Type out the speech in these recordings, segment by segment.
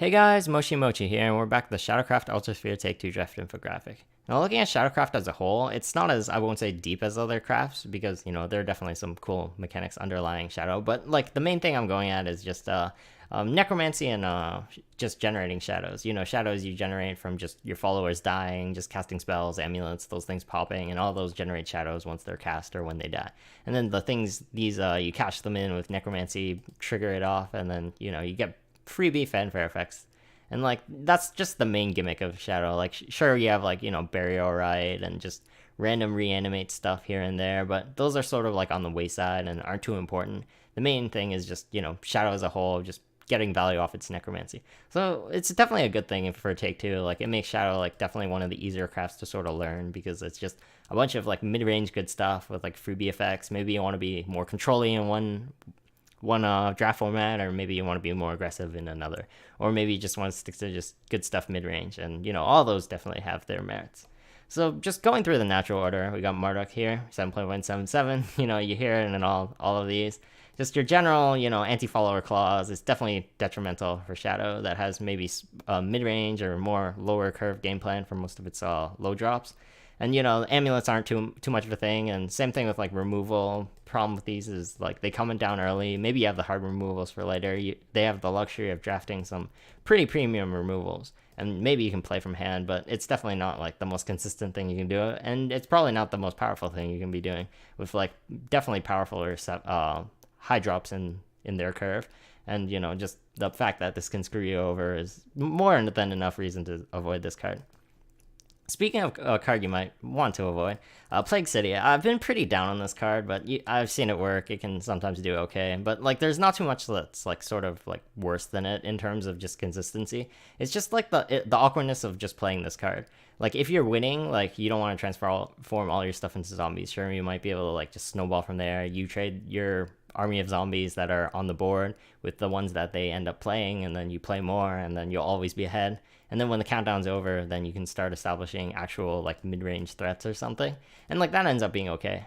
Hey guys, Mochi Mochi here, and we're back to the Shadowcraft Altersphere Take 2 Draft Infographic. Now, looking at Shadowcraft as a whole, it's not as, I won't say deep as other crafts, because, there are definitely some cool mechanics underlying Shadow, but, the main thing I'm going at is just, necromancy and, just generating shadows. Shadows you generate from just your followers dying, just casting spells, amulets, those things popping, and all those generate shadows once they're cast or when they die. And then the things, you cash them in with necromancy, trigger it off, and then, you get freebie fanfare effects. And that's just the main gimmick of Shadow. Sure, you have burial right and just random reanimate stuff here and there, but those are sort of on the wayside and aren't too important. The main thing is just Shadow as a whole, just getting value off its necromancy. So it's definitely a good thing for Take Two. It makes Shadow definitely one of the easier crafts to sort of learn, because it's just a bunch of mid-range good stuff with freebie effects. Maybe you want to be more controlling in one draft format, or maybe you want to be more aggressive in another, or maybe you just want to stick to just good stuff mid-range, and all those definitely have their merits. So just going through the natural order, we got Marduk here, 7.177. You hear it in all of these. Just your general, anti-follower clause is definitely detrimental for Shadow, that has maybe mid-range or more lower curve game plan for most of its low drops. And amulets aren't too much of a thing, and same thing with removal. Problem with these is they come down early. Maybe you have the hard removals for later. They have the luxury of drafting some pretty premium removals, and maybe you can play from hand, but it's definitely not the most consistent thing you can do, and it's probably not the most powerful thing you can be doing with definitely powerful or high drops in their curve. And just the fact that this can screw you over is more than enough reason to avoid this card. Speaking of a card you might want to avoid, Plague City. I've been pretty down on this card, but I've seen it work. It can sometimes do okay, but there's not too much that's sort of worse than it in terms of just consistency. It's just the awkwardness of just playing this card. If you're winning, you don't want to transform all your stuff into zombies. Sure, you might be able to just snowball from there. You trade your army of zombies that are on the board with the ones that they end up playing, and then you play more, and then you'll always be ahead. And then when the countdown's over, then you can start establishing actual mid-range threats or something, and that ends up being okay.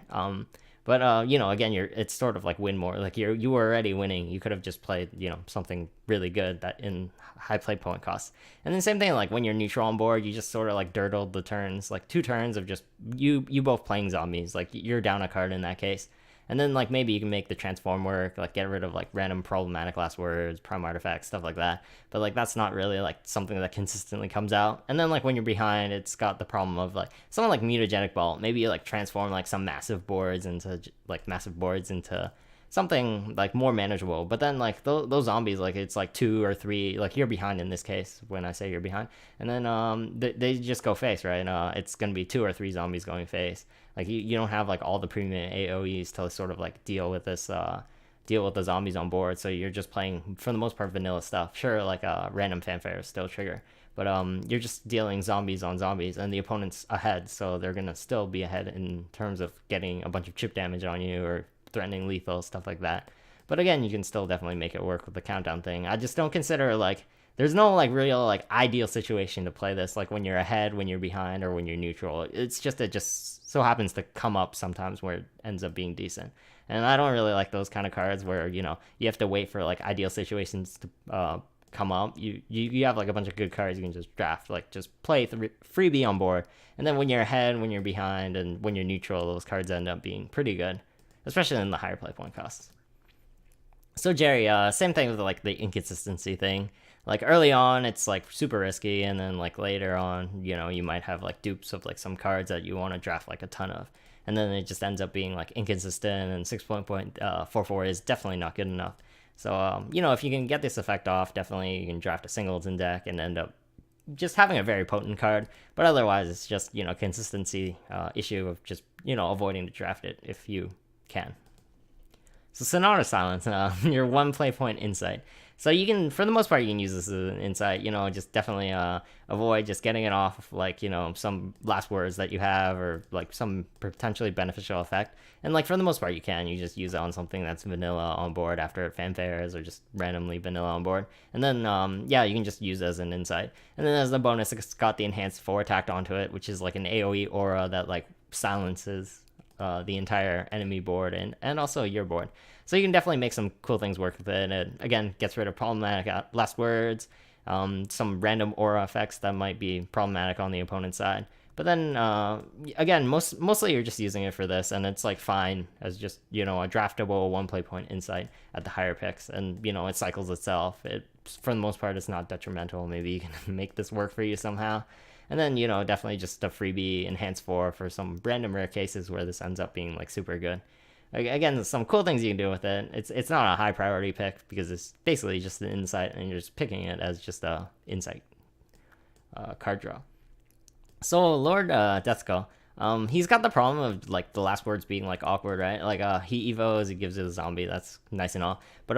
But again, it's sort of win more. You were already winning. You could have just played something really good that in high play point costs. And then same thing when you're neutral on board, you just sort of dirtled the turns, 2 turns of just you both playing zombies. You're down a card in that case. And then maybe you can make the transform work, get rid of random problematic last words, prime artifacts, stuff like that. But that's not really something that consistently comes out. And then when you're behind, it's got the problem of something like Mutagenic Bolt. Maybe you transform some massive boards into something more manageable. But then those zombies, it's 2 or 3, you're behind in this case when I say you're behind. And then they just go face, right? It's gonna be 2 or 3 zombies going face. You don't have all the premium AoEs to sort of deal with this deal with the zombies on board. So you're just playing for the most part vanilla stuff. Sure, random fanfare is still trigger, but you're just dealing zombies on zombies, and the opponent's ahead, so they're gonna still be ahead in terms of getting a bunch of chip damage on you or threatening lethal, stuff like that. But again, you can still definitely make it work with the countdown thing. I just don't consider there's no real ideal situation to play this, when you're ahead, when you're behind, or when you're neutral. It's just, it just so happens to come up sometimes where it ends up being decent. And I don't really like those kind of cards where you have to wait for ideal situations to come up. You have a bunch of good cards you can just draft, just play freebie on board, and then when you're ahead, when you're behind, and when you're neutral, those cards end up being pretty good, especially in the higher play point costs. So Jerry, same thing with the inconsistency thing. Early on, it's super risky, and then later on, you might have dupes of some cards that you want to draft a ton of, and then it just ends up being inconsistent, and 6.44 is definitely not good enough. So if you can get this effect off, definitely you can draft a singleton deck and end up just having a very potent card. But otherwise, it's just consistency issue of just avoiding to draft it if you can. So Sonata Silence, your 1 play point insight. So you can, for the most part, you can use this as an insight, just definitely avoid just getting it off some last words that you have, or some potentially beneficial effect. And for the most part, you just use it on something that's vanilla on board after it fanfares, or just randomly vanilla on board. And then, you can just use it as an insight. And then as a bonus, it's got the enhanced 4 tacked onto it, which is an AoE aura that silences the entire enemy board and also your board. So you can definitely make some cool things work with it. And again, gets rid of problematic last words, some random aura effects that might be problematic on the opponent's side. But then, again, mostly you're just using it for this, and it's like fine as just, you know, a draftable one play point insight at the higher picks, and, you know, it cycles itself. It, for the most part, it's not detrimental. Maybe you can make this work for you somehow. And then, you know, definitely just a freebie enhance 4 for some random rare cases where this ends up being like super good. Again, some cool things you can do with it. It's not a high priority pick because it's basically just an insight, and you're just picking it as just a insight card draw. So Lord Deathskull, he's got the problem of like the last words being like awkward, right? Like he evos, he gives it a zombie, that's nice and all. But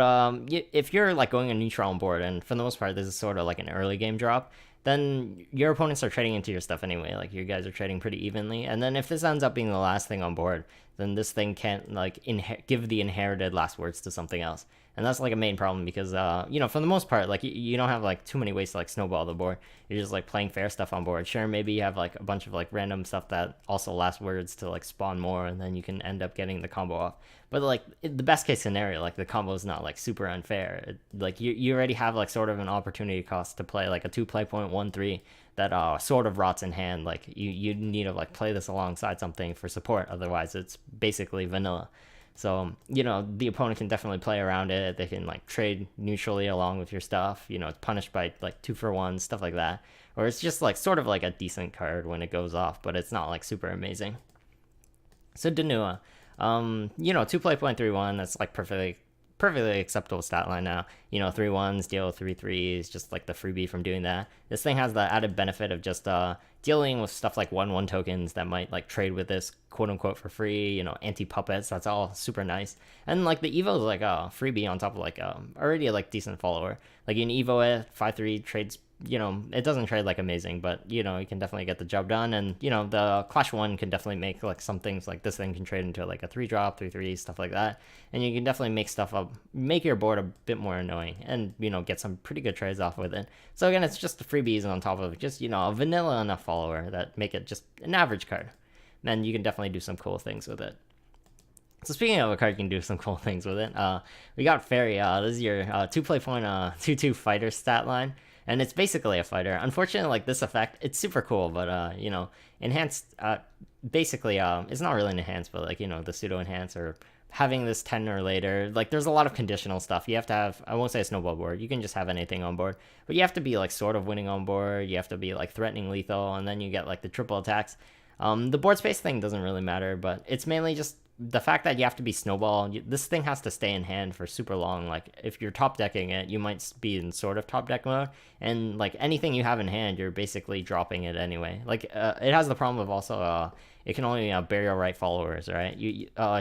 if you're like going a neutral on board, and for the most part this is sort of like an early game drop, then your opponents are trading into your stuff anyway. Like you guys are trading pretty evenly, and then if this ends up being the last thing on board, then this thing can't like give the inherited last words to something else. And that's like a main problem because you know, for the most part, like you don't have like too many ways to like snowball the board. You're just like playing fair stuff on board. Sure, maybe you have like a bunch of like random stuff that also last words to like spawn more, and then you can end up getting the combo off. But like the best case scenario, like the combo is not like super unfair. Like you already have like sort of an opportunity cost to play like a 2 play point 1/3 that sort of rots in hand. Like you need to like play this alongside something for support. Otherwise, it's basically vanilla. So, you know, the opponent can definitely play around it. They can like trade neutrally along with your stuff. You know, it's punished by like 2-for-1, stuff like that. Or it's just like sort of like a decent card when it goes off, but it's not like super amazing. So Danua, you know, 2 play point 3/1, that's like perfectly acceptable stat line now. You know, 3/1s deal 3/3s, just like the freebie from doing that. This thing has the added benefit of just dealing with stuff like 1/1 tokens that might like trade with this quote unquote for free, you know, anti-puppets. That's all super nice. And like the Evo is like a freebie on top of like already a like decent follower. Like in Evo it 5/3 trades, you know, it doesn't trade like amazing, but you know, you can definitely get the job done. And you know, the Clash 1 can definitely make like some things like this thing can trade into like a 3-drop, 3/3, stuff like that. And you can definitely make stuff up, make your board a bit more annoying, and you know, get some pretty good trades off with it. So again, it's just the freebies on top of just, you know, a vanilla enough follower that make it just an average card. And you can definitely do some cool things with it. So speaking of a card you can do some cool things with it, we got Fairy. This is your 2 play point 2/2 fighter stat line. And it's basically a fighter. Unfortunately, like this effect, it's super cool, but you know, enhanced, basically, it's not really an enhanced, but like, you know, the pseudo enhance or having this 10 or later, like there's a lot of conditional stuff. You have to have, I won't say a snowball board, you can just have anything on board, but you have to be like sort of winning on board, you have to be like threatening lethal, and then you get like the triple attacks. The board space thing doesn't really matter, but it's mainly just the fact that you have to be snowball. This thing has to stay in hand for super long. Like if you're top decking it, you might be in sort of top deck mode, and like anything you have in hand, you're basically dropping it anyway. Like it has the problem of also it can only burial right followers, right?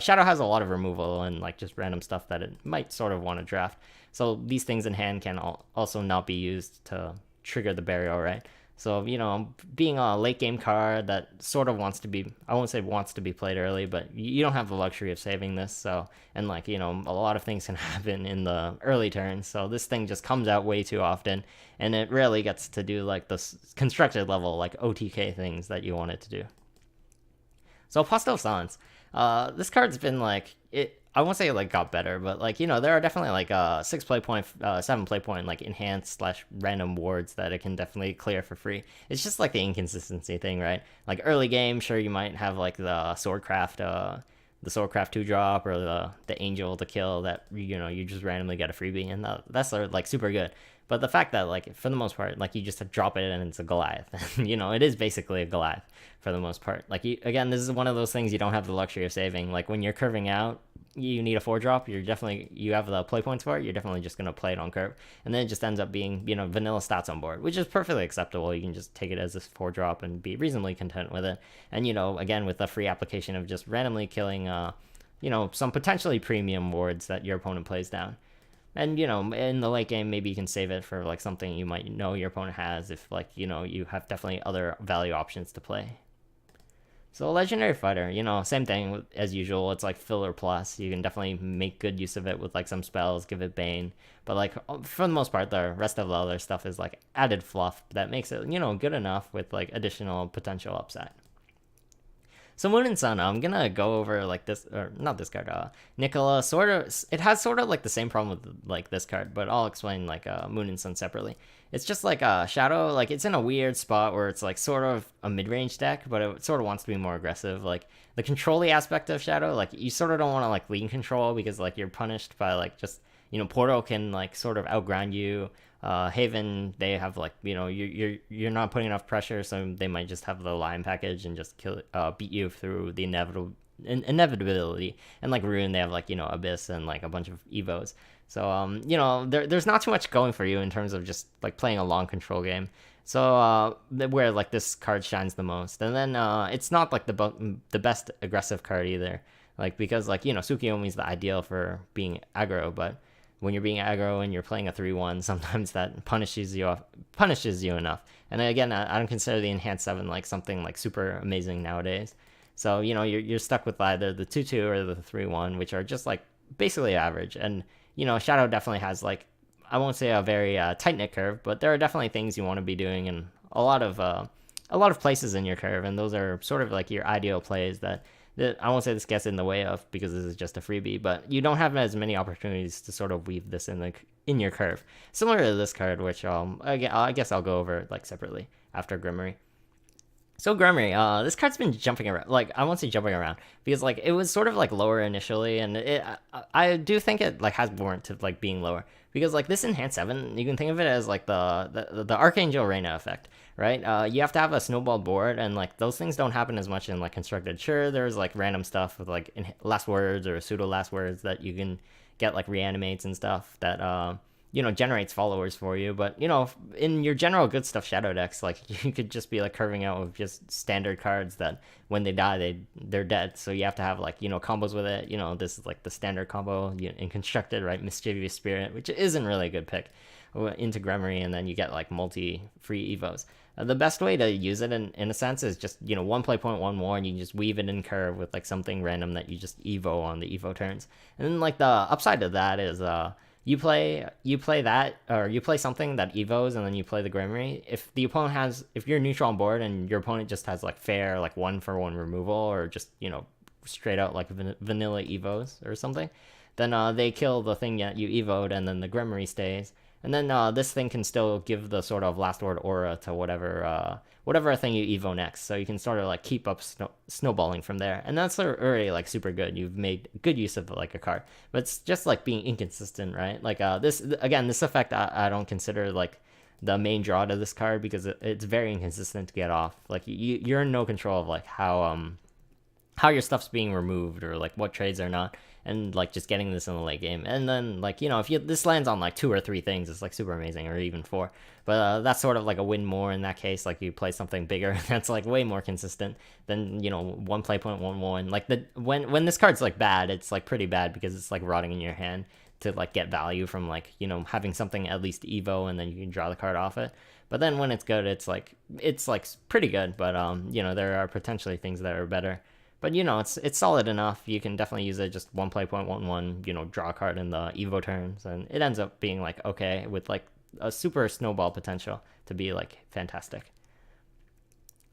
Shadow has a lot of removal and like just random stuff that it might sort of want to draft. So these things in hand can also not be used to trigger the burial right. So, you know, being a late game card that sort of wants to be, I won't say wants to be played early, but you don't have the luxury of saving this. So, and like, you know, a lot of things can happen in the early turns. So this thing just comes out way too often, and it rarely gets to do like the constructed level, like OTK things that you want it to do. So Apostle Sans, this card's been like, I won't say it like got better, but like, you know, there are definitely like 6 play point, 7 play point, like enhanced / random wards that it can definitely clear for free. It's just like the inconsistency thing, right? Like early game, sure, you might have like the Swordcraft 2-drop or the Angel to kill that, you know, you just randomly get a freebie, and that's like super good. But the fact that like for the most part, like you just drop it and it's a Goliath, you know, it is basically a Goliath for the most part. Like again, this is one of those things you don't have the luxury of saving. Like when you're curving out, you need a 4-drop, you have the play points for it, you're definitely just going to play it on curve, and then it just ends up being, you know, vanilla stats on board, which is perfectly acceptable. You can just take it as this 4-drop and be reasonably content with it. And, you know, again, with the free application of just randomly killing, you know, some potentially premium wards that your opponent plays down. And, you know, in the late game, maybe you can save it for like something you might know your opponent has, if like, you know, you have definitely other value options to play. So Legendary Fighter, you know, same thing as usual. It's like filler plus. You can definitely make good use of it with like some spells, give it Bane. But like for the most part, the rest of the other stuff is like added fluff that makes it, you know, good enough with like additional potential upside. So Moon and Sun, I'm gonna go over like this, or not this card, Nicola, sort of, it has sort of like the same problem with like this card, but I'll explain like Moon and Sun separately. It's just like Shadow, like it's in a weird spot where it's like sort of a mid-range deck, but it sort of wants to be more aggressive. Like the control-y aspect of Shadow, like you sort of don't want to like lean control because like you're punished by like just Portal can like sort of outgrind you. Haven, they have like you're not putting enough pressure, so they might just have the Lion package and just beat you through the inevitability. And like Ruin, they have like Abyss and like a bunch of evos. So there's not too much going for you in terms of just like playing a long control game. So where like this card shines the most, and then it's not like the best aggressive card either. Like because like Tsukiyomi is the ideal for being aggro, but when you're being aggro and you're playing a 3-1, sometimes that punishes you enough. And again, I don't consider the enhanced 7 like something like super amazing nowadays. So you're stuck with either the 2-2 or the 3-1, which are just like basically average. And Shadow definitely has like, I won't say a very tight knit curve, but there are definitely things you want to be doing in a lot of places in your curve, and those are sort of like your ideal plays that I won't say this gets in the way of because this is just a freebie, but you don't have as many opportunities to sort of weave this in your curve. Similar to this card, which I guess I'll go over like separately after Grimoire. So Grimoire, this card's been jumping around. Like I won't say jumping around because like it was sort of like lower initially, and I do think it like has warrant to like being lower because like this enhanced 7, you can think of it as like the Archangel Reina effect, right? You have to have a snowball board, and like those things don't happen as much in like constructed. Sure, there's like random stuff with like last words or pseudo last words that you can get like reanimates and stuff that generates followers for you. But in your general good stuff shadow decks, like you could just be like curving out with just standard cards that when they die they're dead. So you have to have like combos with it. This is like the standard combo in constructed, right? Mischievous Spirit, which isn't really a good pick, into Grimoire, and then you get like multi free evos. The best way to use it in a sense is just one play point, one more, and you can just weave it in curve with like something random that you just evo on the evo turns. And then like the upside of that is you play that, or you play something that evos, and then you play the Grimoire. If you're neutral on board and your opponent just has like fair like 1-for-1 removal, or just straight out like vanilla evos or something, then they kill the thing that you evoed, and then the Grimoire stays. And then this thing can still give the sort of last word aura to whatever thing you evo next. So you can sort of like keep up snowballing from there. And that's already like super good. You've made good use of like a card. But it's just like being inconsistent, right? Like this effect I don't consider like the main draw to this card because it's very inconsistent to get off. Like you're in no control of like how your stuff's being removed or like what trades are not, and like just getting this in the late game. And then like if this lands on like 2 or 3 things, it's like super amazing, or even 4. But that's sort of like a win more in that case. Like you play something bigger that's like way more consistent than one play point, one. Like when this card's like bad, it's like pretty bad because it's like rotting in your hand to like get value from like having something at least evo, and then you can draw the card off it. But then when it's good, it's like pretty good. But there are potentially things that are better. But it's solid enough. You can definitely use it just one play point, one, draw a card in the evo turns, and it ends up being like okay with like a super snowball potential to be like fantastic.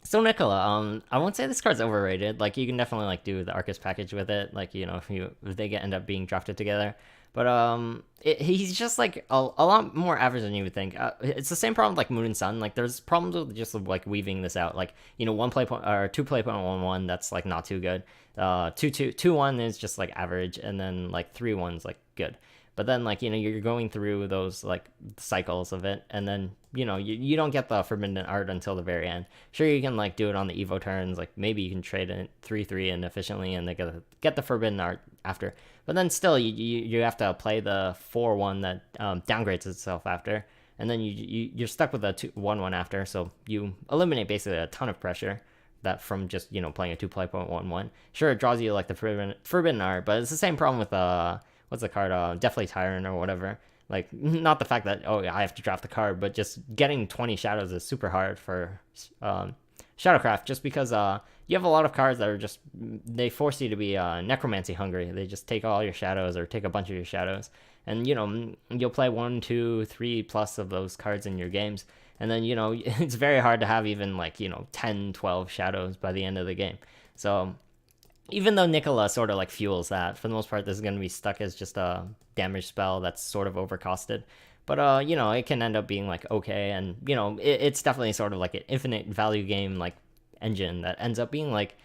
So Nicola, I won't say this card's overrated. Like you can definitely like do the Arcus package with it. Like if they end up being drafted together. But he's just like a lot more average than you would think. It's the same problem with like Moon and Sun. Like there's problems with just like weaving this out. Like one play point or 2 play point 1-1, that's like not too good. 2-1 is just like average, and then like 3-1's like good. But then like you're going through those like cycles of it, and then you don't get the forbidden art until the very end. Sure, you can like do it on the evo turns, like maybe you can trade it 3-3 and efficiently, and they get the forbidden art after. But then still you have to play the 4-1 that downgrades itself after, and then you're stuck with a 1-1 after. So you eliminate basically a ton of pressure that from just playing a 2 play point 1-1. Sure, it draws you like the forbidden art, but it's the same problem with what's the card? Deathly Tyrant or whatever. Like, not the fact that, I have to draft the card, but just getting 20 shadows is super hard for Shadowcraft, just because you have a lot of cards that are just, they force you to be necromancy hungry. They just take all your shadows or take a bunch of your shadows. And, you'll play 1, 2, 3 plus of those cards in your games. And then, it's very hard to have even like, 10, 12 shadows by the end of the game. So even though Nicola sort of like fuels that, for the most part, this is going to be stuck as just a damage spell that's sort of overcosted. But you know, it can end up being like okay, and you know, it's definitely sort of like an infinite value game like engine that ends up being like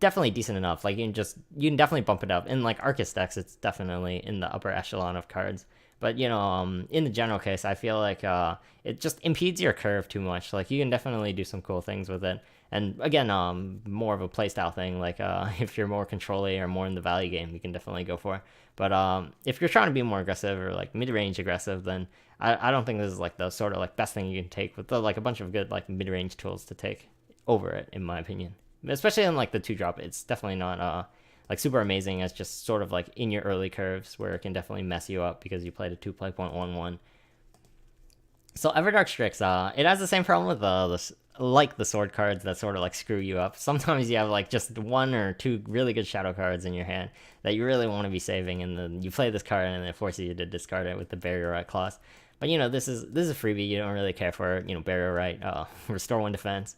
definitely decent enough. Like you can definitely bump it up. In like Arcus decks, it's definitely in the upper echelon of cards. But you know, in the general case, I feel like it just impedes your curve too much. Like you can definitely do some cool things with it. And again, more of a playstyle thing. Like if you're more control-y or more in the value game, you can definitely go for it. But if you're trying to be more aggressive or like mid-range aggressive, then I don't think this is like the sort of like best thing you can take with like a bunch of good like mid-range tools to take over it, in my opinion. Especially in like the 2-drop, it's definitely not like super amazing as just sort of like in your early curves where it can definitely mess you up because you played a 2 play point 1/1. So Everdark Strix, it has the same problem with like the sword cards that sort of like screw you up. Sometimes you have like just 1 or 2 really good shadow cards in your hand that you really want to be saving, and then you play this card and it forces you to discard it with the barrier right clause. But you know, this is a freebie. You don't really care for it. You know, barrier right, restore 1 defense.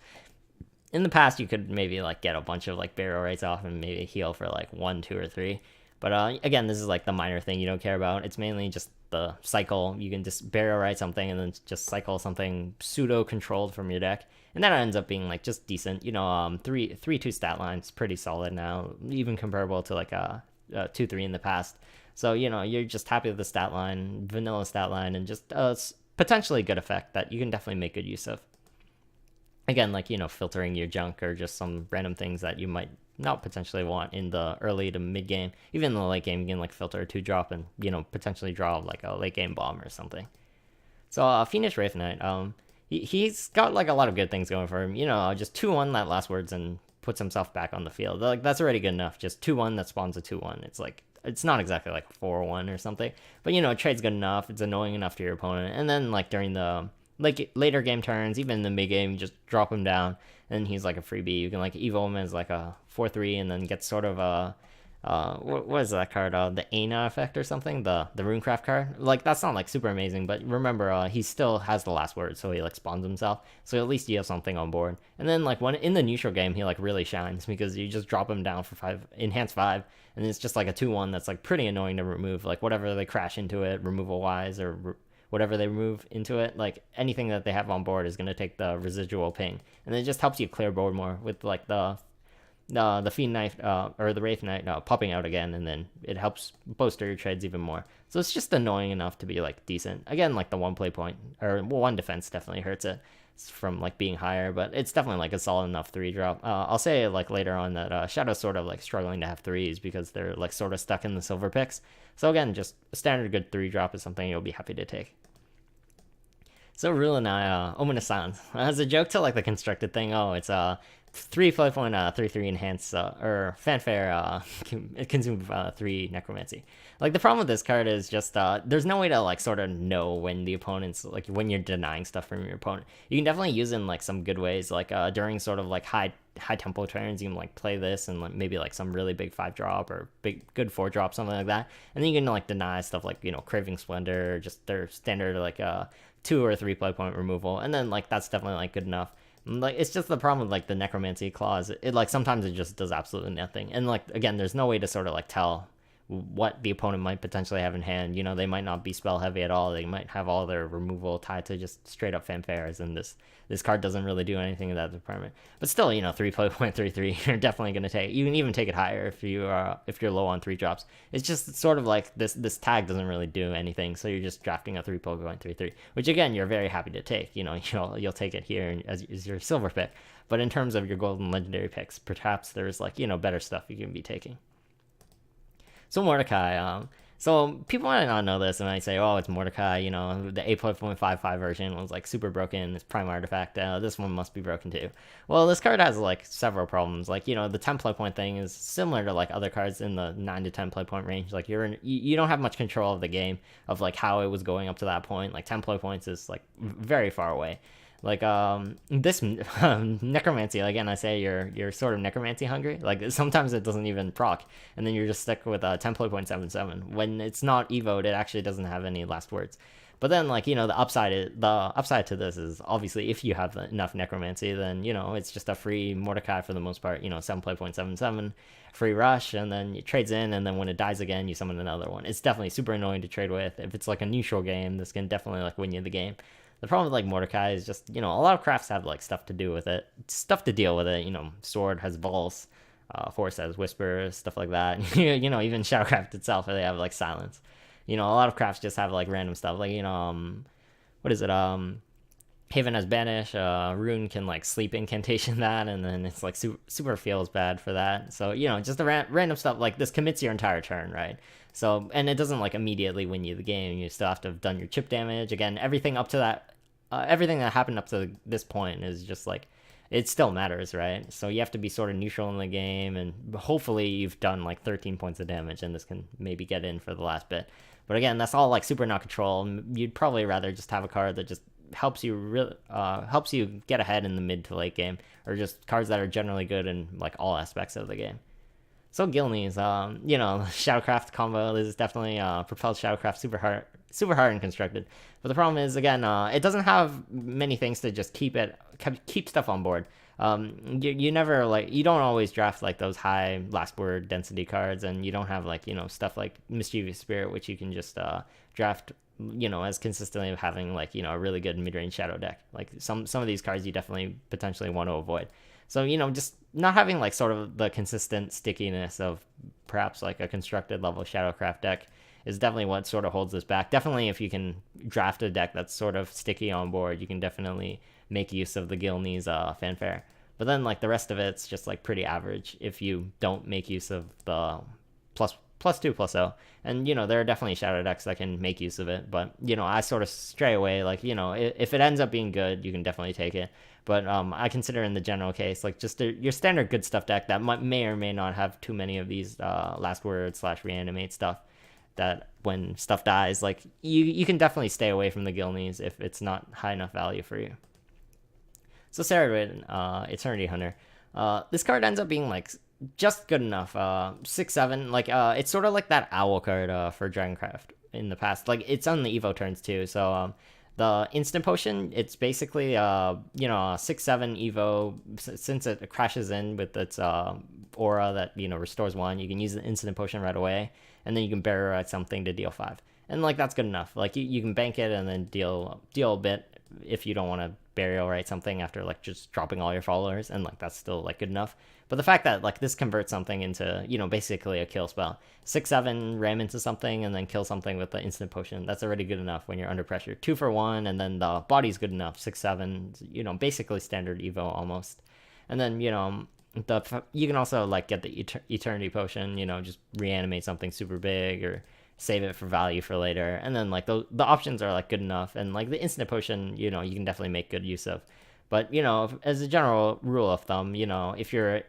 In the past, you could maybe like get a bunch of like barrier rights off and maybe heal for like 1, 2, or 3. But again, this is like the minor thing you don't care about. It's mainly just the cycle. You can just barrier right something and then just cycle something pseudo controlled from your deck, and that ends up being like just decent. You know, 3/2 stat line's pretty solid now, even comparable to like a 2/3 in the past. So you know, you're just happy with the stat line, vanilla stat line, and just potentially good effect that you can definitely make good use of. Again, like, you know, filtering your junk or just some random things that you might not potentially want in the early to mid game. Even in the late game, you can like filter a 2-drop and, you know, potentially draw like a late game bomb or something. So Fiendish Wraith Knight, he's got like a lot of good things going for him. You know, just 2/1 that last words and puts himself back on the field. Like that's already good enough. Just 2/1 that spawns a 2/1. It's like, it's not exactly like 4/1 or something, but you know, trade's good enough. It's annoying enough to your opponent. And then like during the like later game turns, even in the mid game, just drop him down, and he's like a freebie. You can like evo him as like a 4/3, and then get sort of a what is that card? The Aina effect or something. The Runecraft card. Like that's not like super amazing, but remember, he still has the last word, so he like spawns himself. So at least you have something on board. And then like when in the neutral game, he like really shines because you just drop him down for 5, enhance 5, and it's just like a 2/1 that's like pretty annoying to remove. Like whatever they crash into it, removal wise, or whatever they remove into it, like anything that they have on board is going to take the residual ping, and it just helps you clear board more with like the Fiend Knight or the Wraith Knight popping out again, and then it helps bolster your trades even more. So it's just annoying enough to be like decent. Again, like the 1 play point or 1 defense definitely hurts it from like being higher, but it's definitely like a solid enough 3-drop. I'll say like later on that Shadow's sort of like struggling to have 3s because they're like sort of stuck in the silver picks. So again, just a standard good 3-drop is something you'll be happy to take. So Rulanai, Ominous Silence. As a joke to like the constructed thing, it's 3 play point 3/3 enhance or fanfare consume 3 necromancy. Like the problem with this card is just there's no way to like sort of know when the opponent's like when you're denying stuff from your opponent. You can definitely use it in like some good ways, like during sort of like high tempo turns, you can like play this and like maybe like some really big 5-drop or big good 4-drop, something like that, and then you can like deny stuff like, you know, Craving Splendor or just their standard like 2 or 3 play point removal, and then like that's definitely like good enough. Like it's just the problem with like the necromancy clause. It like sometimes it just does absolutely nothing, and like again, there's no way to sort of like tell what the opponent might potentially have in hand. You know, they might not be spell heavy at all. They might have all their removal tied to just straight up fanfares, and this card doesn't really do anything in that department. But still, you know, 3 play point 3/3, you're definitely gonna take. You can even take it higher if you're low on 3-drops. It's just sort of like this tag doesn't really do anything, so you're just drafting a 3 play point 3/3, which again you're very happy to take. You know, you'll take it here as your silver pick. But in terms of your golden legendary picks, perhaps there's like, you know, better stuff you can be taking. So Mordecai, so people might not know this and I say, oh, it's Mordecai, you know, the 8.55 version was like super broken, it's prime artifact, this one must be broken too. Well, this card has like several problems. Like, you know, the 10 play point thing is similar to like other cards in the 9 to 10 play point range. Like you don't have much control of the game of like how it was going up to that point. Like 10 play points is like very far away. Like this necromancy, again, I say you're sort of necromancy hungry. Like sometimes it doesn't even proc, and then you're just stuck with 10 play point 7/7. When it's not evoed, it actually doesn't have any last words. But then, like, the upside to this is obviously if you have enough necromancy, then it's just a free Mordecai for the most part. 7 play.77 free rush, and then it trades in, and then when it dies again, you summon another one. It's definitely super annoying to trade with. If it's like a neutral game, this can definitely like win you the game. The problem with like Mordecai is just a lot of crafts have like stuff to do with it, stuff to deal with it. Sword has Vulse, Force has Whisper, stuff like that. Even Shadowcraft itself, they have like Silence. A lot of crafts just have like random stuff. Like what is it? Haven has Banish. Rune can like sleep incantation that, and then it's like super feels bad for that. So just the random stuff like this commits your entire turn, right? So, and it doesn't like immediately win you the game. You still have to have done your chip damage. Again, everything up to that, everything that happened up to this point is just like, it still matters, right? So you have to be sort of neutral in the game, and hopefully you've done like 13 points of damage, and this can maybe get in for the last bit. But again, that's all like super not control. You'd probably rather just have a card that just helps you get ahead in the mid to late game, or just cards that are generally good in like all aspects of the game. So Gilneas, Shadowcraft combo is definitely propelled Shadowcraft super hard and constructed. But the problem is, again, it doesn't have many things to just keep stuff on board. You never you don't always draft like those high last word density cards, and you don't have like stuff like Mischievous Spirit, which you can just draft as consistently of having like a really good mid-range shadow deck. Like some of these cards you definitely potentially want to avoid. So just not having like sort of the consistent stickiness of perhaps like a constructed level Shadowcraft deck is definitely what sort of holds this back. Definitely if you can draft a deck that's sort of sticky on board, you can definitely make use of the Gilneas fanfare. But then like the rest of it's just like pretty average if you don't make use of the +2/+0. And there are definitely shadow decks that can make use of it, but I sort of stray away. Like if it ends up being good, you can definitely take it. But I consider in the general case like just your standard good stuff deck that may or may not have too many of these last word / reanimate stuff, that when stuff dies, like you can definitely stay away from the Gilneas if it's not high enough value for you. So Cerebrate, Eternity Hunter. This card ends up being like just good enough. 6/7. Like it's sort of like that owl card for Dragoncraft in the past. Like it's on the Evo turns too. So the instant potion, it's basically 6/7 Evo. Since it crashes in with its aura that restores 1, you can use the instant potion right away, and then you can barrier at something to deal 5. And like that's good enough. Like you can bank it and then deal a bit if you don't want to burial right something after like just dropping all your followers, and like that's still like good enough. But the fact that like this converts something into basically a kill spell, 6/7 ram into something and then kill something with the instant potion, that's already good enough when you're under pressure. 2 for 1, and then the body's good enough. 6/7, basically standard Evo almost. And then you can also like get the eternity potion, just reanimate something super big or save it for value for later. And then like the options are like good enough, and like the instant potion you can definitely make good use of. But as a general rule of thumb, if you're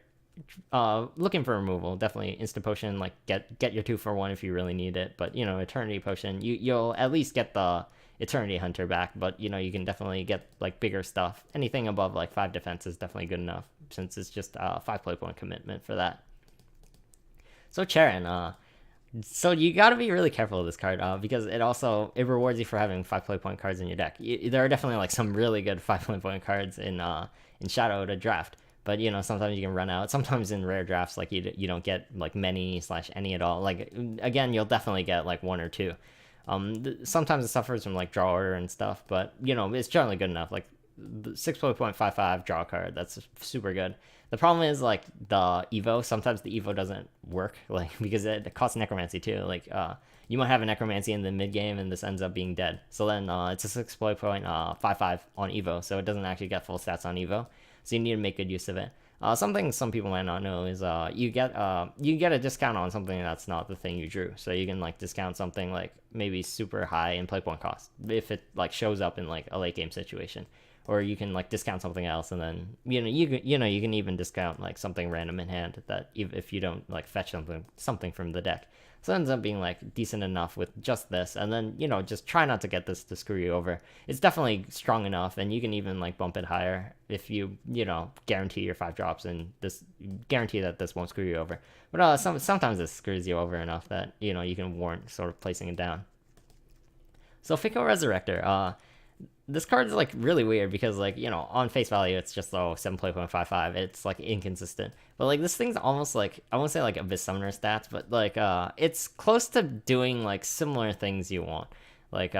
looking for removal, definitely instant potion, like get your 2 for 1 if you really need it. But eternity potion, you'll at least get the eternity hunter back, but you can definitely get like bigger stuff. Anything above like 5 defense is definitely good enough, since it's just a 5 play point commitment for that. So Charon, so you got to be really careful with this card because it rewards you for having 5 play point cards in your deck. There are definitely like some really good 5 play point cards in Shadow to draft, but sometimes you can run out. Sometimes in rare drafts, like you don't get like many / any at all. Like again, you'll definitely get like 1 or 2. Sometimes it suffers from like draw order and stuff, but it's generally good enough. Like the 6.55 draw card, that's super good. The problem is like the Evo. Sometimes the Evo doesn't work, like because it costs necromancy too. Like you might have a necromancy in the mid game and this ends up being dead. So then it's a 6.55 on Evo, so it doesn't actually get full stats on Evo. So you need to make good use of it. Something some people might not know is you get a discount on something that's not the thing you drew. So you can like discount something like maybe super high in play point cost if it like shows up in like a late game situation. Or you can like discount something else, and then you can even discount like something random in hand that if you don't like fetch something from the deck. So it ends up being like decent enough with just this, and then just try not to get this to screw you over. It's definitely strong enough, and you can even like bump it higher if you guarantee your 5 drops, and this guarantee that this won't screw you over. But sometimes it screws you over enough that you can warrant sort of placing it down. So Fickle Resurrector, this card is like really weird because like on face value it's just 7.55. It's like inconsistent, but like this thing's almost like I won't say like Abyss Summoner stats, but like it's close to doing like similar things you want. Like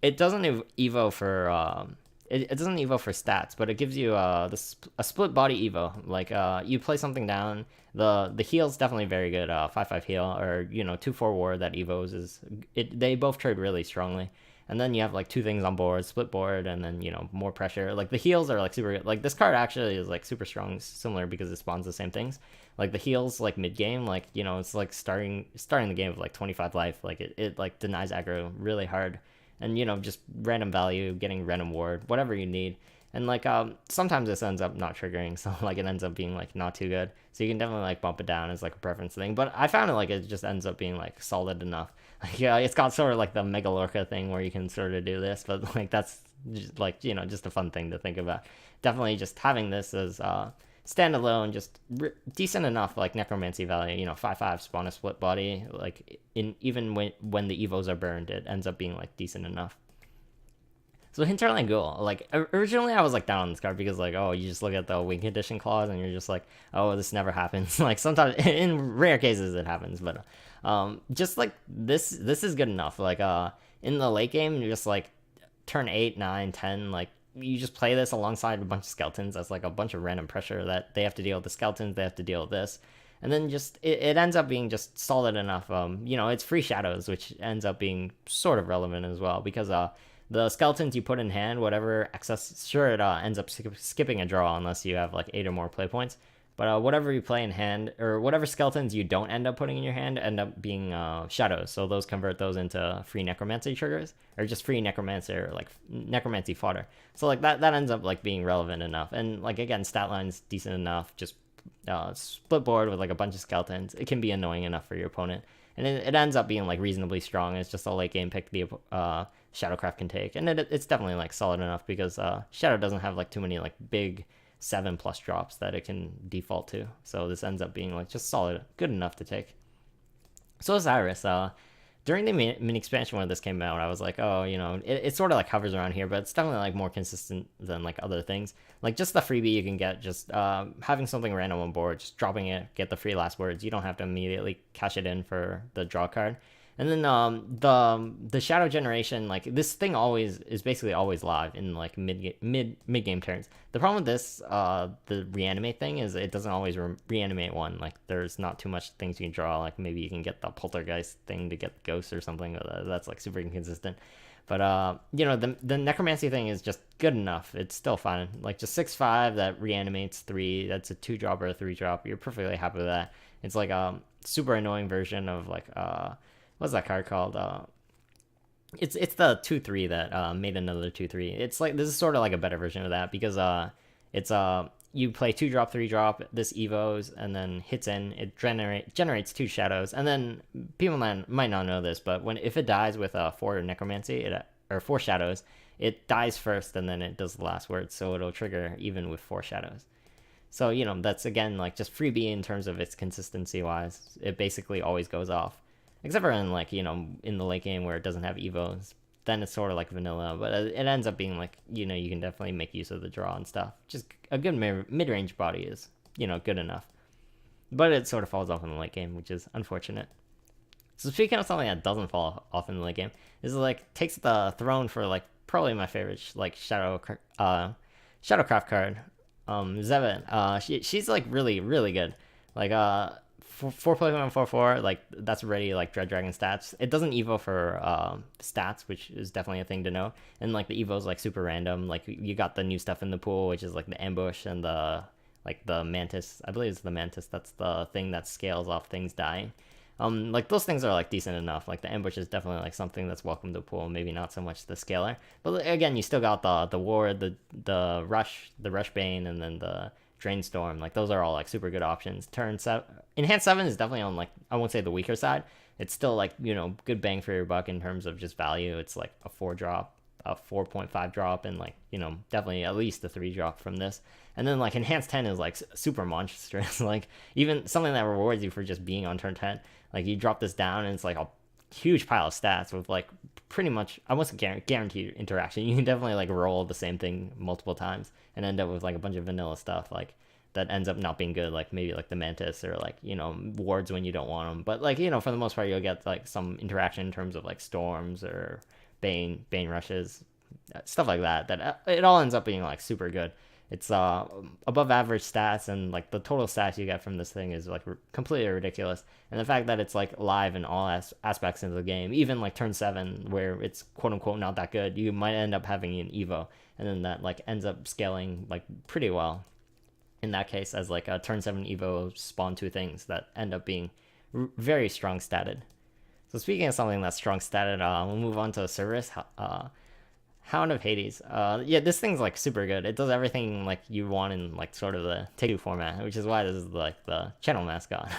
it doesn't evo for it doesn't evo for stats, but it gives you a split body evo. Like you play something down, the heal's definitely very good. 5/5 heal or 2/4 war that evos is it. They both trade really strongly. And then you have like two things on board, split board, and then more pressure. Like the heals are like super good. Like this card actually is like super strong, similar because it spawns the same things. Like the heals like mid game, like it's like starting the game with like 25 life. Like it like denies aggro really hard, and just random value, getting random ward, whatever you need. And like sometimes this ends up not triggering, so like it ends up being like not too good. So you can definitely like bump it down as like a preference thing. But I found it like it just ends up being like solid enough. Like yeah, it's got sort of like the Megalorca thing where you can sort of do this, but like that's just like just a fun thing to think about. Definitely just having this as standalone, just decent enough like necromancy value. 5/5 spawn a split body. Like even when the evos are burned, it ends up being like decent enough. So Hinterland Ghoul, like originally I was like down on this card because like you just look at the win condition clause and you're just like this never happens. Like sometimes in rare cases it happens, but just like this is good enough. Like in the late game you're just like turn 8, 9, 10, like you just play this alongside a bunch of skeletons. That's like a bunch of random pressure that they have to deal with the skeletons, they have to deal with this. And then just it ends up being just solid enough. It's free shadows, which ends up being sort of relevant as well because the skeletons you put in hand, whatever excess, sure it ends up skipping a draw unless you have like 8 or more play points. But whatever you play in hand, or whatever skeletons you don't end up putting in your hand, end up being shadows. So those convert those into free necromancy triggers, or just free necromancy, or like necromancy fodder. So like that ends up like being relevant enough. And like again, stat line's decent enough. Just split board with like a bunch of skeletons. It can be annoying enough for your opponent. And it ends up being like reasonably strong. It's just a late game pick the Shadowcraft can take, and it's definitely like solid enough because Shadow doesn't have like too many like big 7+ drops that it can default to. So this ends up being like just solid, good enough to take. So Osiris, during the mini expansion when this came out, I was like, it sort of like hovers around here, but it's definitely like more consistent than like other things. Like just the freebie you can get, just having something random on board, just dropping it, get the free last words. You don't have to immediately cash it in for the draw card. And then the shadow generation, like this thing always is basically always live in like mid game turns. The problem with this, the reanimate thing, is it doesn't always reanimate one. Like there's not too much things you can draw. Like maybe you can get the poltergeist thing to get ghosts or something. But that's like super inconsistent. But the necromancy thing is just good enough. It's still fine. Like just 6/5 that reanimates 3. That's a 2-drop or a 3-drop. You're perfectly happy with that. It's like a super annoying version of like what's that card called? It's the 2/3 that made another 2/3. It's like this is sort of like a better version of that because it's you play 2-drop, 3-drop, this evos, and then hits in. It generates 2 shadows, and then people might not know this, but if it dies with 4 necromancy, or 4 shadows, it dies first, and then it does the last word, so it'll trigger even with 4 shadows. So that's again like just freebie in terms of its consistency wise. It basically always goes off. Except for in like in the late game where it doesn't have evos, then it's sort of like vanilla. But it ends up being like you can definitely make use of the draw and stuff. Just a good mid-range body is good enough. But it sort of falls off in the late game, which is unfortunate. So speaking of something that doesn't fall off in the late game, is like takes the throne for like probably my favorite like Shadowcraft card, Zevin. She's like really really good. Like 4 play 4/4, like that's already like Dread Dragon stats. It doesn't evo for stats, which is definitely a thing to know. And like the evo's like super random. Like you got the new stuff in the pool, which is like the ambush and the mantis. I believe it's the mantis. That's the thing that scales off things dying. Like those things are like decent enough. Like the ambush is definitely like something that's welcome to pool. Maybe not so much the scaler, but again, you still got the ward, the rush bane, and then the Drainstorm. Like those are all like super good options. Turn 7, Enhanced 7 is definitely on like I won't say the weaker side. It's still like good bang for your buck in terms of just value. It's like a 4-drop, a 4.5 drop, and like definitely at least a 3-drop from this. And then like Enhanced 10 is like super monstrous. Like even something that rewards you for just being on turn 10. Like you drop this down and it's like a huge pile of stats with like pretty much almost guaranteed interaction. You can definitely like roll the same thing multiple times and end up with like a bunch of vanilla stuff like that ends up not being good, like maybe like the mantis or like, you know, wards when you don't want them. But like, you know, for the most part, you'll get like some interaction in terms of like storms or bane rushes, stuff like that. That it all ends up being like super good. It's above average stats, and like the total stats you get from this thing is like completely ridiculous. And the fact that it's like live in all aspects of the game, even like turn 7 where it's quote unquote not that good, you might end up having an evo, and then that like ends up scaling like pretty well in that case as like a turn 7 evo spawn 2 things that end up being very strong statted. So speaking of something that's strong statted, we'll move on to Cerberus. Hound of Hades. Yeah, this thing's like super good. It does everything like you want in like sort of the Take-Two format, which is why this is like the channel mascot.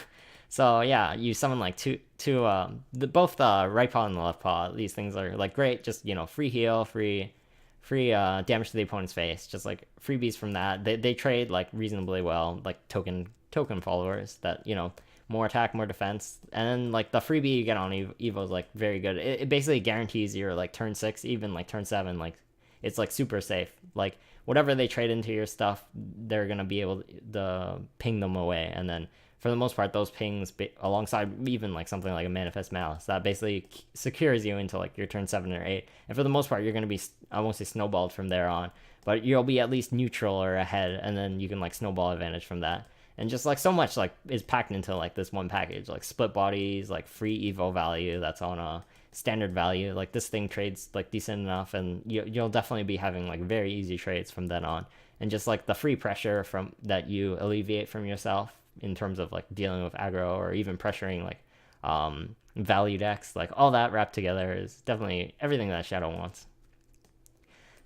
So yeah, you summon like both the right paw and the left paw. These things are like great. Just, you know, free heal, free damage to the opponent's face. Just like freebies from that. They trade like reasonably well, like token followers that, you know, more attack, more defense, and then like the freebie you get on Evo is like very good. It basically guarantees your like turn 6, even like turn 7, like it's like super safe. Like whatever they trade into your stuff, they're gonna be able to ping them away, and then for the most part, those pings alongside even like something like a Manifest Malice that basically secures you into like your turn 7 or 8, and for the most part, you're gonna be, I won't say snowballed from there on, but you'll be at least neutral or ahead, and then you can like snowball advantage from that. And just like so much like is packed into like this one package, like split bodies, like free evo value that's on a standard value. Like this thing trades like decent enough, and you'll definitely be having like very easy trades from then on. And just like the free pressure from that you alleviate from yourself in terms of like dealing with aggro or even pressuring like value decks, like all that wrapped together is definitely everything that Shadow wants.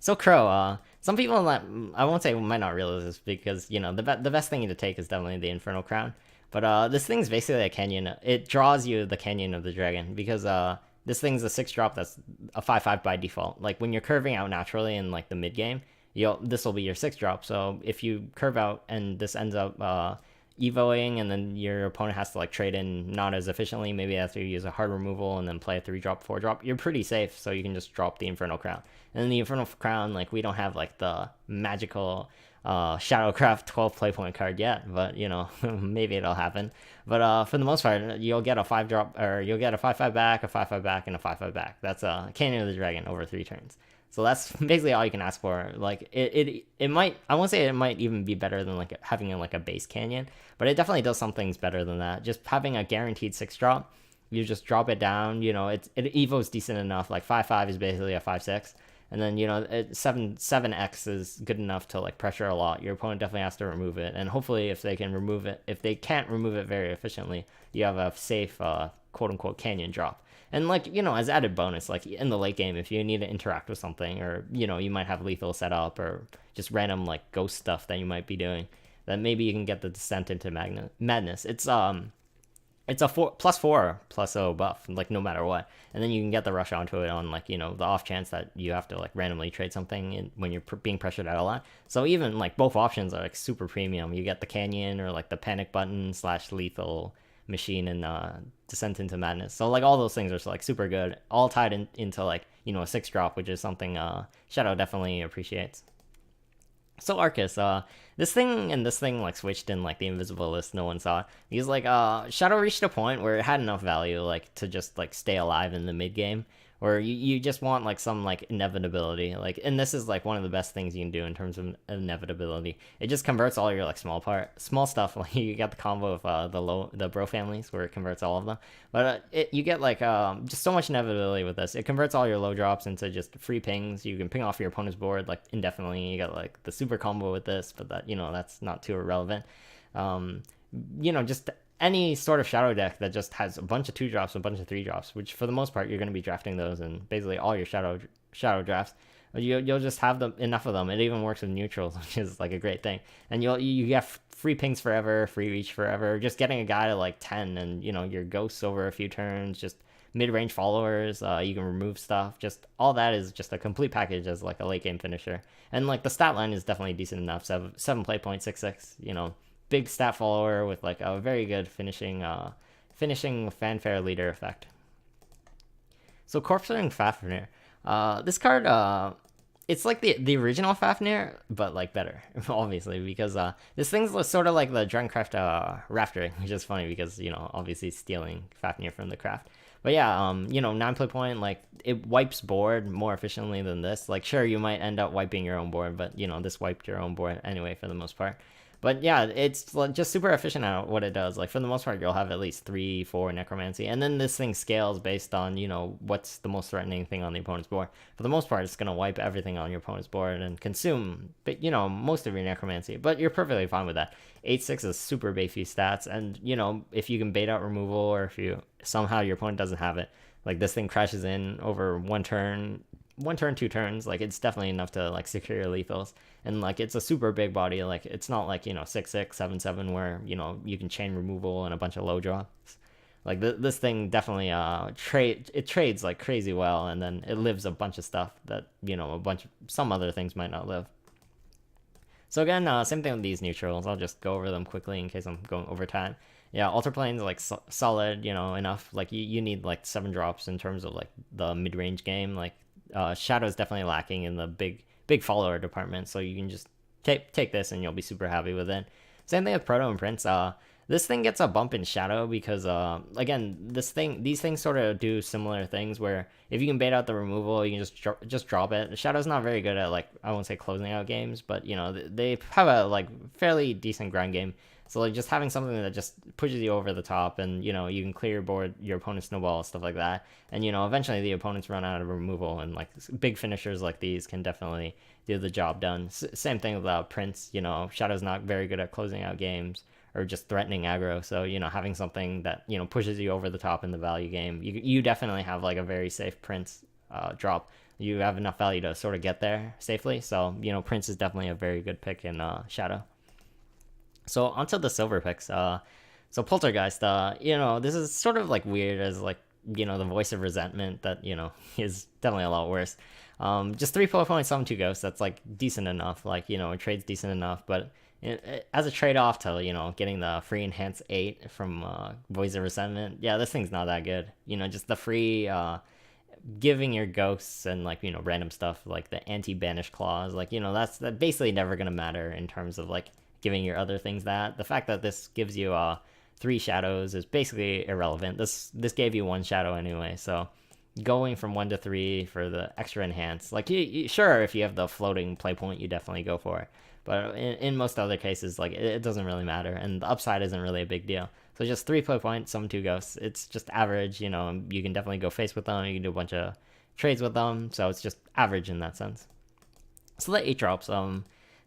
So Crow, some people that I won't say might not realize this because, you know, the best thing to take is definitely the Infernal Crown. But this thing's basically a canyon. It draws you the Canyon of the Dragon because this thing's a 6-drop that's a 5/5 by default. Like when you're curving out naturally in like the mid game, this will be your 6-drop. So if you curve out and this ends up evoing, and then your opponent has to like trade in not as efficiently, maybe after you use a hard removal and then play a 3-drop, 4-drop, you're pretty safe, so you can just drop the Infernal Crown. And then the Infernal Crown, like we don't have like the magical Shadowcraft 12 playpoint card yet, but you know, maybe it'll happen. But for the most part, you'll get a 5-drop, or you'll get a 5/5 back, a 5/5 back, and a 5/5 back. That's a Canyon of the Dragon over 3 turns. So that's basically all you can ask for. Like it might, I won't say it might even be better than like having like a base canyon, but it definitely does some things better than that. Just having a guaranteed 6-drop, you just drop it down. You know, it evo's decent enough. Like 5/5 is basically a 5/6, and then, you know, 7x is good enough to like pressure a lot. Your opponent definitely has to remove it, and hopefully if they can remove it, if they can't remove it very efficiently, you have a safe quote unquote canyon drop. And like, you know, as added bonus, like in the late game, if you need to interact with something, or, you know, you might have lethal set up, or just random like ghost stuff that you might be doing, then maybe you can get the Descent into Madness. It's a +4/+0 buff, like no matter what, and then you can get the rush onto it on like, you know, the off chance that you have to like randomly trade something when you're being pressured out a lot. So even like both options are like super premium. You get the Canyon or like the panic button / lethal machine and Descent into Madness. So like all those things are like super good, all tied into like, you know, a 6-drop, which is something Shadow definitely appreciates. So Arcus, this thing like switched in like the invisible list, no one saw it. Because like Shadow reached a point where it had enough value like to just like stay alive in the mid game, where you just want like some like inevitability, like, and this is like one of the best things you can do in terms of inevitability. It just converts all your like small stuff. Like you got the combo of the bro families where it converts all of them, but you get like just so much inevitability with this. It converts all your low drops into just free pings. You can ping off your opponent's board like indefinitely. You got like the super combo with this, but that, you know, that's not too irrelevant. You know, just any sort of Shadow deck that just has a bunch of 2-drops, a bunch of 3-drops, which for the most part you're going to be drafting those in basically all your Shadow drafts. You'll just have them, enough of them. It even works with neutrals, which is like a great thing. And you get free pings forever, free reach forever. Just getting a guy to like 10, and you know, your ghosts over a few turns, just mid-range followers. You can remove stuff. Just all that is just a complete package as like a late game finisher. And like the stat line is definitely decent enough. 7 play point, 6/6. You know, big stat follower with like a very good finishing fanfare leader effect. So Corpsing Fafnir. This card, it's like the original Fafnir, but like better, obviously, because this thing's sort of like the Druncraft Rafter, which is funny because obviously stealing Fafnir from the craft. But yeah, 9 play point, like it wipes board more efficiently than this. Like sure, you might end up wiping your own board, but this wiped your own board anyway for the most part. But yeah, it's like just super efficient at what it does. Like for the most part, you'll have at least 3, 4 necromancy, and then this thing scales based on what's the most threatening thing on the opponent's board. For the most part, it's gonna wipe everything on your opponent's board and consume, but most of your necromancy. But you're perfectly fine with that. 8/6 is super beefy stats, and if you can bait out removal, or if you somehow your opponent doesn't have it, like this thing crashes in over 1 turn, 2 turns, like it's definitely enough to like secure your lethals. And like it's a super big body, like it's not like 6/6, 7/7 where you can chain removal and a bunch of low drops. Like this thing definitely it trades like crazy well, and then it lives a bunch of stuff that some other things might not live. So again, same thing with these neutrals. I'll just go over them quickly in case I'm going over time. Yeah, Altar Plane's like solid, enough. Like you need like 7 drops in terms of like the mid-range game. Like Shadow is definitely lacking in the big follower department, so you can just take this and you'll be super happy with it. Same thing with Proto and Prince. This thing gets a bump in Shadow because again, these things sort of do similar things where if you can bait out the removal, you can just drop it. Shadow's not very good at, like, I won't say closing out games, but they have a like fairly decent grind game. So like just having something that just pushes you over the top, and you can clear your board, your opponent's snowball, stuff like that, and eventually the opponents run out of removal, and like big finishers like these can definitely do the job done. Same thing with Prince. Shadow's not very good at closing out games or just threatening aggro, so having something that pushes you over the top in the value game, you definitely have like a very safe Prince drop. You have enough value to sort of get there safely, so Prince is definitely a very good pick in Shadow. So onto the silver picks. So Poltergeist, this is sort of like weird as like, the voice of resentment that, is definitely a lot worse. Just 3 play points, 2 ghosts. That's like decent enough. Like, it trades decent enough, but as a trade-off to, getting the free enhance 8 from Voice of Resentment, yeah, this thing's not that good. Just the free giving your ghosts and like, random stuff like the anti-banish clause, like, that's basically never gonna matter in terms of like giving your other things that. The fact that this gives you 3 shadows is basically irrelevant. This gave you 1 shadow anyway, so going from 1 to 3 for the extra enhance, like sure, if you have the floating play point, you definitely go for it, but in most other cases, like it doesn't really matter, and the upside isn't really a big deal. So just 3 play points, 2 ghosts, it's just average. You can definitely go face with them, you can do a bunch of trades with them, so it's just average in that sense. So the 8 drops,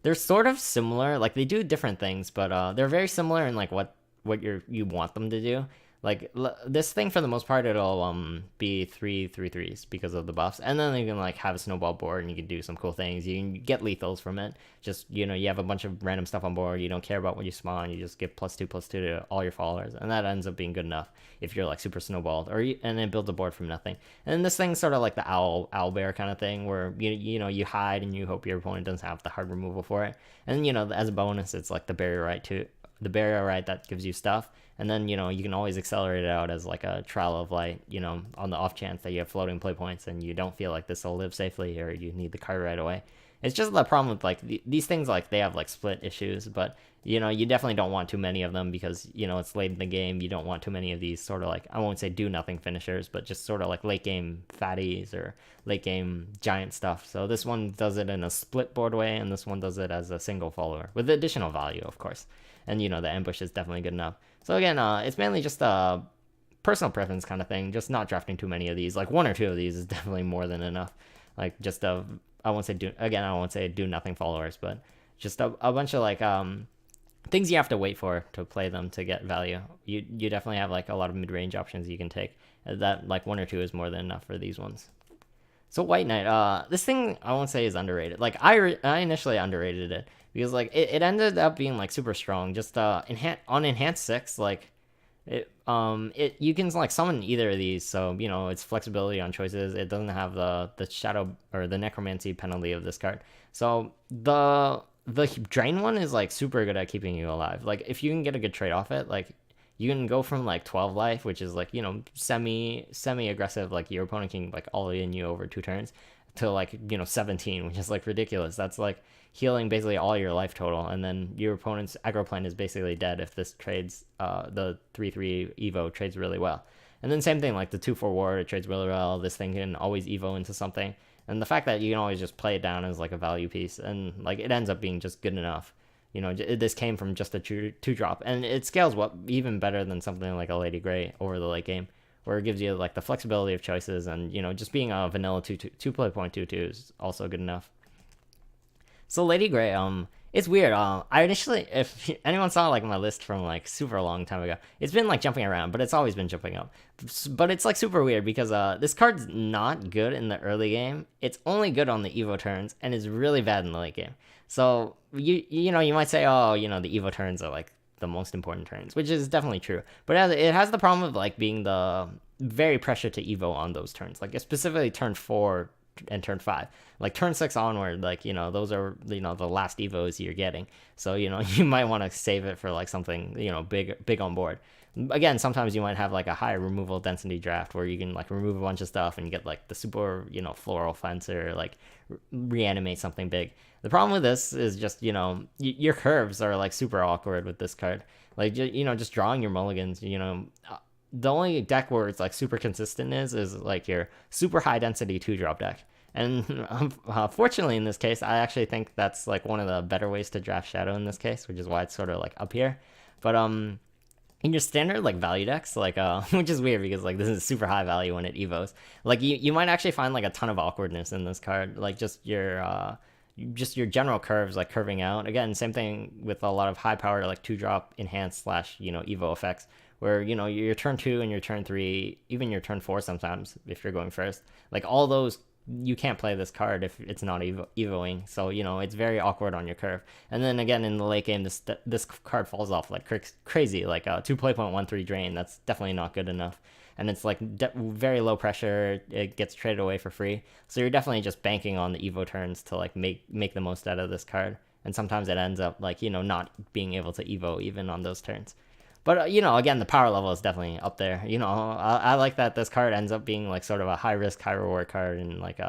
they're sort of similar. Like they do different things, but they're very similar in like what you want them to do. Like this thing, for the most part, it'll be 3/3/3s because of the buffs, and then you can like have a snowball board and you can do some cool things. You can get lethals from it. Just you have a bunch of random stuff on board. You don't care about what you spawn. You just get +2/+2 to all your followers, and that ends up being good enough if you're like super snowballed, and then build a board from nothing. And this thing's sort of like the owl bear kind of thing, where you hide and you hope your opponent doesn't have the hard removal for it. And as a bonus, it's like the barrier right that gives you stuff. And then, you can always accelerate it out as like a Trial of Light, on the off chance that you have floating play points and you don't feel like this will live safely, or you need the card right away. It's just the problem with like these things, like they have like split issues, but you definitely don't want too many of them because, it's late in the game. You don't want too many of these sort of like, I won't say do nothing finishers, but just sort of like late game fatties or late game giant stuff. So this one does it in a split board way, and this one does it as a single follower with additional value, of course. And the ambush is definitely good enough. So again, it's mainly just a personal preference kind of thing, just not drafting too many of these. Like 1 or 2 of these is definitely more than enough. Like just I won't say do nothing followers, but just a bunch of like things you have to wait for to play them to get value. You definitely have like a lot of mid-range options you can take. That like 1 or 2 is more than enough for these ones. So White Knight, this thing I won't say is underrated. Like I initially underrated it because like it ended up being like super strong. Just on enhanced 6, like it you can like summon either of these, so it's flexibility on choices. It doesn't have the shadow or the necromancy penalty of this card. So the drain one is like super good at keeping you alive. Like if you can get a good trade off it, like you can go from like 12 life, which is like, you know, semi aggressive, like your opponent can like all in you over 2 turns, to like, you know, 17, which is like ridiculous. That's like healing basically all your life total, and then your opponent's aggro plan is basically dead if this trades, the 3/3 Evo trades really well. And then same thing, like the 2/4 ward, it trades really well. This thing can always Evo into something. And the fact that you can always just play it down as like a value piece, and like it ends up being just good enough. You know, this came from just a 2-drop, and it scales even better than something like a Lady Grey over the late game, where it gives you like the flexibility of choices, and you know, just being a vanilla 2 play point 2/2 is also good enough. So Lady Grey, it's weird. I initially, if anyone saw like my list from like super long time ago, it's been like jumping around, but it's always been jumping up. But it's like super weird because this card's not good in the early game. It's only good on the Evo turns, and is really bad in the late game. So you know, you might say, oh, you know, the Evo turns are like the most important turns, which is definitely true. But it has the problem of like being the very pressure to Evo on those turns, like specifically turn 4 and turn 5, like turn 6 onward, like, you know, those are, you know, the last Evos you're getting. So, you know, you might want to save it for like something, you know, big on board. Again, sometimes you might have like a high removal density draft where you can like remove a bunch of stuff and get like the super, you know, floral fence, or like reanimate something big. The problem with this is just, you know, your curves are like super awkward with this card. Like, you know, just drawing your mulligans, you know, the only deck where it's like super consistent is like your super high density 2-drop deck. And fortunately in this case, I actually think that's like one of the better ways to draft Shadow in this case, which is why it's sort of like up here. But in your standard like value decks, like which is weird because like this is super high value when it evos, like you might actually find like a ton of awkwardness in this card, like just your general curves, like curving out. Again, same thing with a lot of high power like 2-drop enhanced / you know, evo effects, where, you know, your turn 2 and your turn 3, even your turn 4 sometimes if you're going first, like all those, you can't play this card if it's not evoing. So, you know, it's very awkward on your curve. And then again in the late game, this card falls off like crazy, like a 2 play point 1/3 drain. That's definitely not good enough. And it's like very low pressure. It gets traded away for free. So you're definitely just banking on the evo turns to like make the most out of this card. And sometimes it ends up like, you know, not being able to evo even on those turns. But, you know, again, the power level is definitely up there. You know, I like that this card ends up being like sort of a high risk, high reward card in like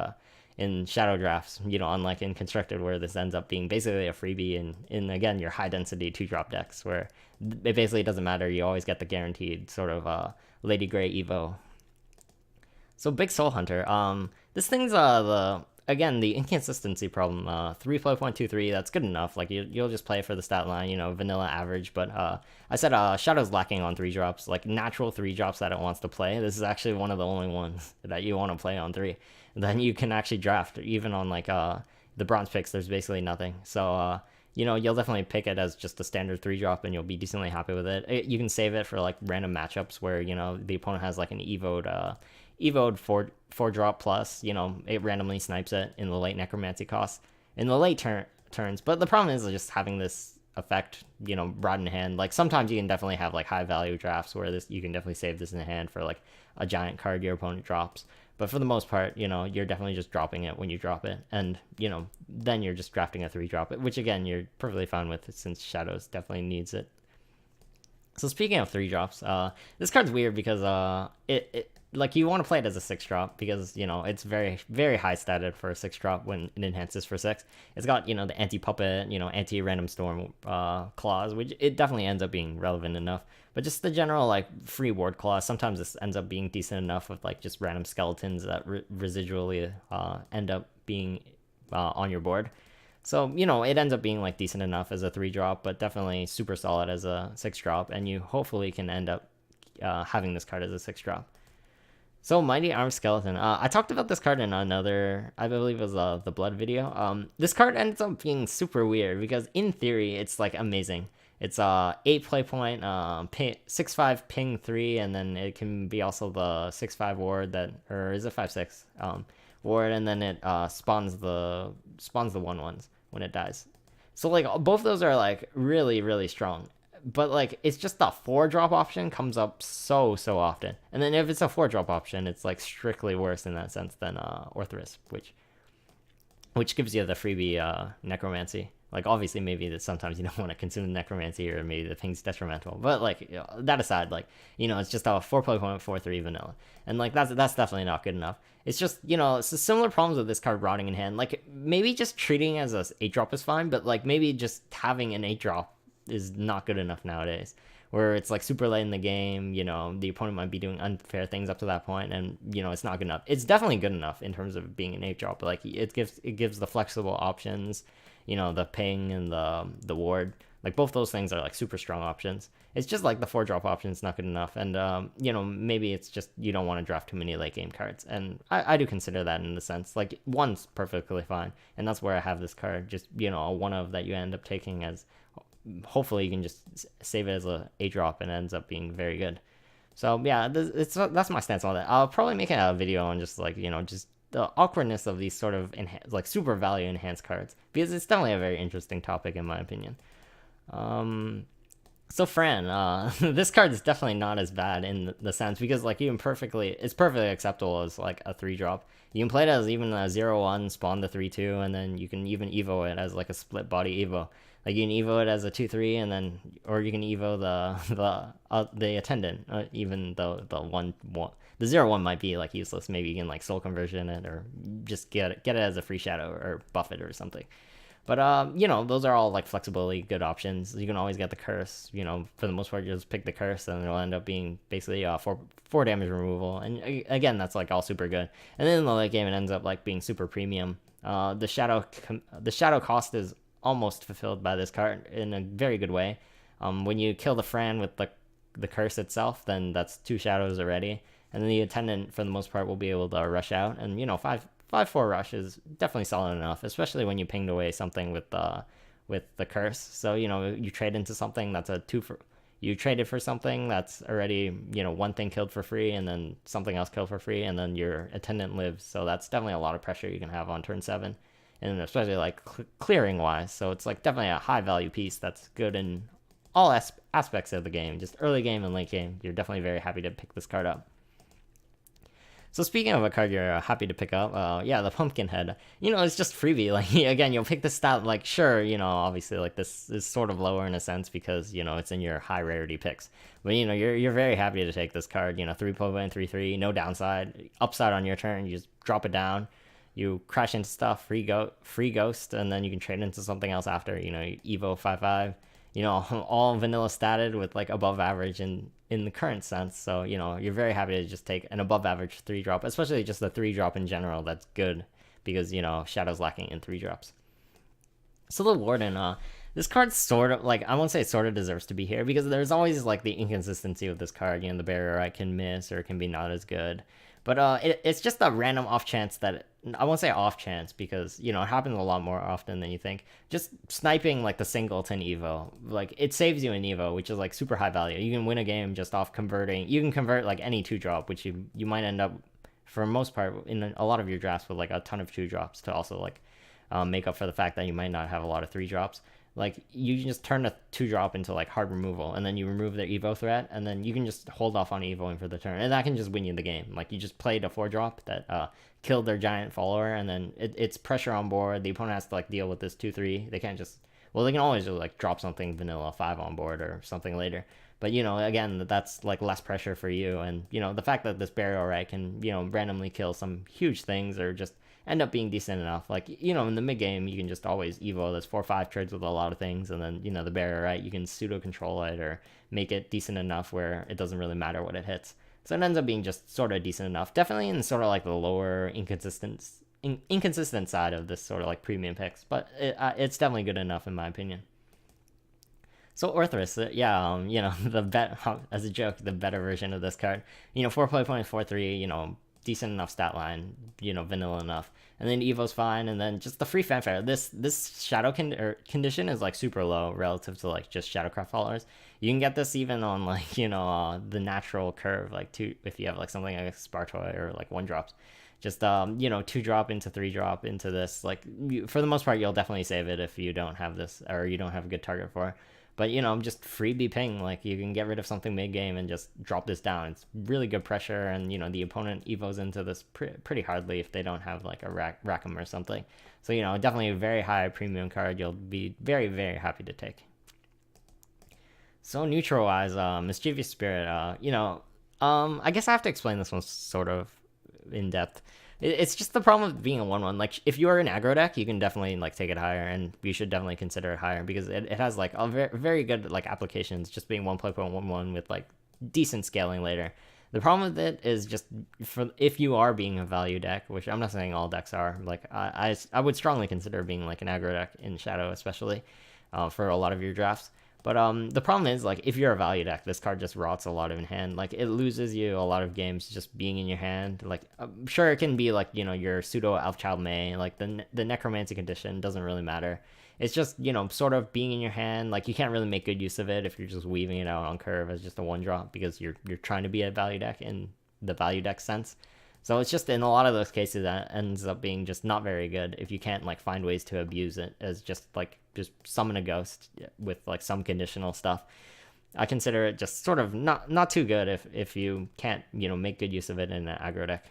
in shadow drafts, you know, unlike in constructed where this ends up being basically a freebie in again, your high density 2-drop decks where it basically doesn't matter. You always get the guaranteed sort of Lady Grey Evo. So Big Soul Hunter, this thing's the inconsistency problem. 3 play point 2/3, that's good enough. Like you'll just play for the stat line, you know, vanilla average. But I said Shadow's lacking on 3-drops, like natural 3-drops that it wants to play. This is actually one of the only ones that you want to play on 3. Then you can actually draft even on like the bronze picks. There's basically nothing. So you know, you'll definitely pick it as just a standard 3-drop and you'll be decently happy with it. You can save it for like random matchups where, you know, the opponent has like an evoed 4-drop plus, you know, it randomly snipes it in the late necromancy cost in the late turns. But the problem is just having this effect, you know, brought in hand. Like sometimes you can definitely have like high value drafts where you can definitely save this in hand for like a giant card your opponent drops. But for the most part, you know, you're definitely just dropping it when you drop it. And, you know, then you're just drafting a 3-drop, which again, you're perfectly fine with since Shadows definitely needs it. So speaking of 3-drops, this card's weird because it like you want to play it as a 6-drop because, you know, it's very, very high statted for a 6-drop when it enhances for 6. It's got, you know, the anti-puppet, you know, anti-random storm clause, which it definitely ends up being relevant enough. But just the general, like, free ward clause, sometimes this ends up being decent enough with, like, just random skeletons that residually end up being on your board. So, you know, it ends up being, like, decent enough as a 3-drop, but definitely super solid as a 6-drop, and you hopefully can end up having this card as a 6-drop. So, Mighty Armed Skeleton. I talked about this card in another, I believe it was the Blood video. This card ends up being super weird because, in theory, it's, like, amazing. It's 8 play point, 6/5 ping 3, and then it can be also the 6/5 ward or is it 5/6 ward, and then it spawns the 1/1s when it dies. So like both those are like really, really strong. But like it's just the 4-drop option comes up so often. And then if it's a 4-drop option, it's like strictly worse in that sense than Orthrus, which gives you the freebie necromancy. Like, obviously, maybe that sometimes you don't want to consume the necromancy, or maybe the ping's detrimental. But like, that aside, like, it's just a 4.43 vanilla, and like that's definitely not good enough. It's just, it's a similar problems with this card rotting in hand. Like, maybe just treating it as a 8-drop is fine, but like maybe just having an 8-drop is not good enough nowadays. Where it's like super late in the game, the opponent might be doing unfair things up to that point, and it's not good enough. It's definitely good enough in terms of being an 8-drop, but like it gives the flexible options, the ping and the ward. Like, both those things are like super strong options. It's just like the 4-drop option is not good enough, and maybe it's just you don't want to draft too many late game cards, and I do consider that in the sense like one's perfectly fine, and that's where I have this card, just a one of that you end up taking as, hopefully you can just save it as a 8-drop and it ends up being very good. So yeah, that's my stance on that. I'll probably make a video on just like just the awkwardness of these sort of like super value enhanced cards, because it's definitely a very interesting topic in my opinion. So Fran, this card is definitely not as bad in the sense, because like it's perfectly acceptable as like a 3-drop. You can play it as even a 0/1, spawn the 3/2, and then you can even evo it as like a split body evo. Like, you can evo it as a 2/3, and then, or you can evo the attendant, even though the 0/1 might be like useless. Maybe you can like soul conversion it, or just get it as a free shadow, or buff it or something. But those are all like flexibility good options. You can always get the curse. For the most part, you just pick the curse, and it'll end up being basically 4 damage removal. And again, that's like all super good. And then in the late game, it ends up like being super premium. The shadow cost is almost fulfilled by this card in a very good way. When you kill the Fran with the curse itself, then that's 2 shadows already, and then the attendant for the most part will be able to rush out, and 5/4 rush is definitely solid enough, especially when you pinged away something with the curse. So you trade into something that's you traded for something that's already one thing killed for free, and then something else killed for free, and then your attendant lives. So that's definitely a lot of pressure you can have on turn 7. And especially like clearing wise, so it's like definitely a high value piece that's good in all aspects of the game, just early game and late game. You're definitely very happy to pick this card up. So speaking of a card you're happy to pick up, the Pumpkinhead. It's just freebie. Like, again, you'll pick this stat. Like, sure, obviously like this is sort of lower in a sense because it's in your high rarity picks. But you're very happy to take this card. 3.3/3, no downside, upside on your turn. You just drop it down. You crash into stuff, free ghost, and then you can trade into something else after. Evo 5/5. All vanilla statted with like above average in the current sense. So you're very happy to just take an above average 3-drop, especially just the 3-drop in general. That's good because Shadow's lacking in 3-drops. So the Warden, this card sort of like, I won't say it sort of deserves to be here, because there's always like the inconsistency with this card. The barrier I can miss, or it can be not as good. But it's just a random off chance that, I won't say off chance because, it happens a lot more often than you think. Just sniping like the singleton Evo, like it saves you an Evo, which is like super high value. You can win a game just off converting. You can convert like any 2-drop, which you might end up, for most part, in a lot of your drafts with like a ton of 2-drops to also like make up for the fact that you might not have a lot of 3-drops. Like, you can just turn a 2-drop into like hard removal, and then you remove their Evo threat, and then you can just hold off on Evoing for the turn, and that can just win you the game. Like, you just played a 4-drop that killed their giant follower, and then it's pressure on board. The opponent has to like deal with this 2/3. They can't just, well, they can always just like drop something vanilla 5 on board or something later. But again, that's like less pressure for you, and the fact that this burial right can randomly kill some huge things, or just end up being decent enough. Like, in the mid game, you can just always evo this 4/5 trades with a lot of things, and then the barrier right, you can pseudo control it or make it decent enough where it doesn't really matter what it hits. So it ends up being just sort of decent enough. Definitely in sort of like the lower inconsistent side of this sort of like premium picks, but it's definitely good enough in my opinion. So Orthrus, as a joke, the better version of this card. 4.43, decent enough stat line, vanilla enough. And then Evo's fine, and then just the free fanfare. This shadow condition is like super low relative to like just Shadowcraft followers. You can get this even on like, the natural curve, like if you have like something like Spartoy or like 1-drops. Just 2-drop into 3-drop into this. Like, for the most part, you'll definitely save it if you don't have this, or you don't have a good target for it. But just freebie ping, like you can get rid of something mid game and just drop this down. It's really good pressure, and the opponent evos into this pretty hardly if they don't have like a rack 'em or something. So definitely a very high premium card. You'll be very, very happy to take. So neutral wise, Mischievous Spirit, I guess I have to explain this one sort of in depth. It's just the problem with being a 1/1. Like, if you are an aggro deck, you can definitely like take it higher, and you should definitely consider it higher because it has like a very good like applications. Just being 1.11 with like decent scaling later. The problem with it is just for if you are being a value deck, which I'm not saying all decks are. Like, I would strongly consider being like an aggro deck in Shadow, especially for a lot of your drafts. But the problem is, like, if you're a value deck, this card just rots a lot in hand. Like, it loses you a lot of games just being in your hand. Like, sure, it can be, like, your pseudo Elfchild May. Like, the Necromancy condition doesn't really matter. It's just, sort of being in your hand. Like, you can't really make good use of it if you're just weaving it out on curve as just a 1-drop because you're trying to be a value deck in the value deck sense. So it's just in a lot of those cases that ends up being just not very good if you can't like find ways to abuse it as just summon a ghost with like some conditional stuff. I consider it just sort of not too good if you can't make good use of it in an aggro deck.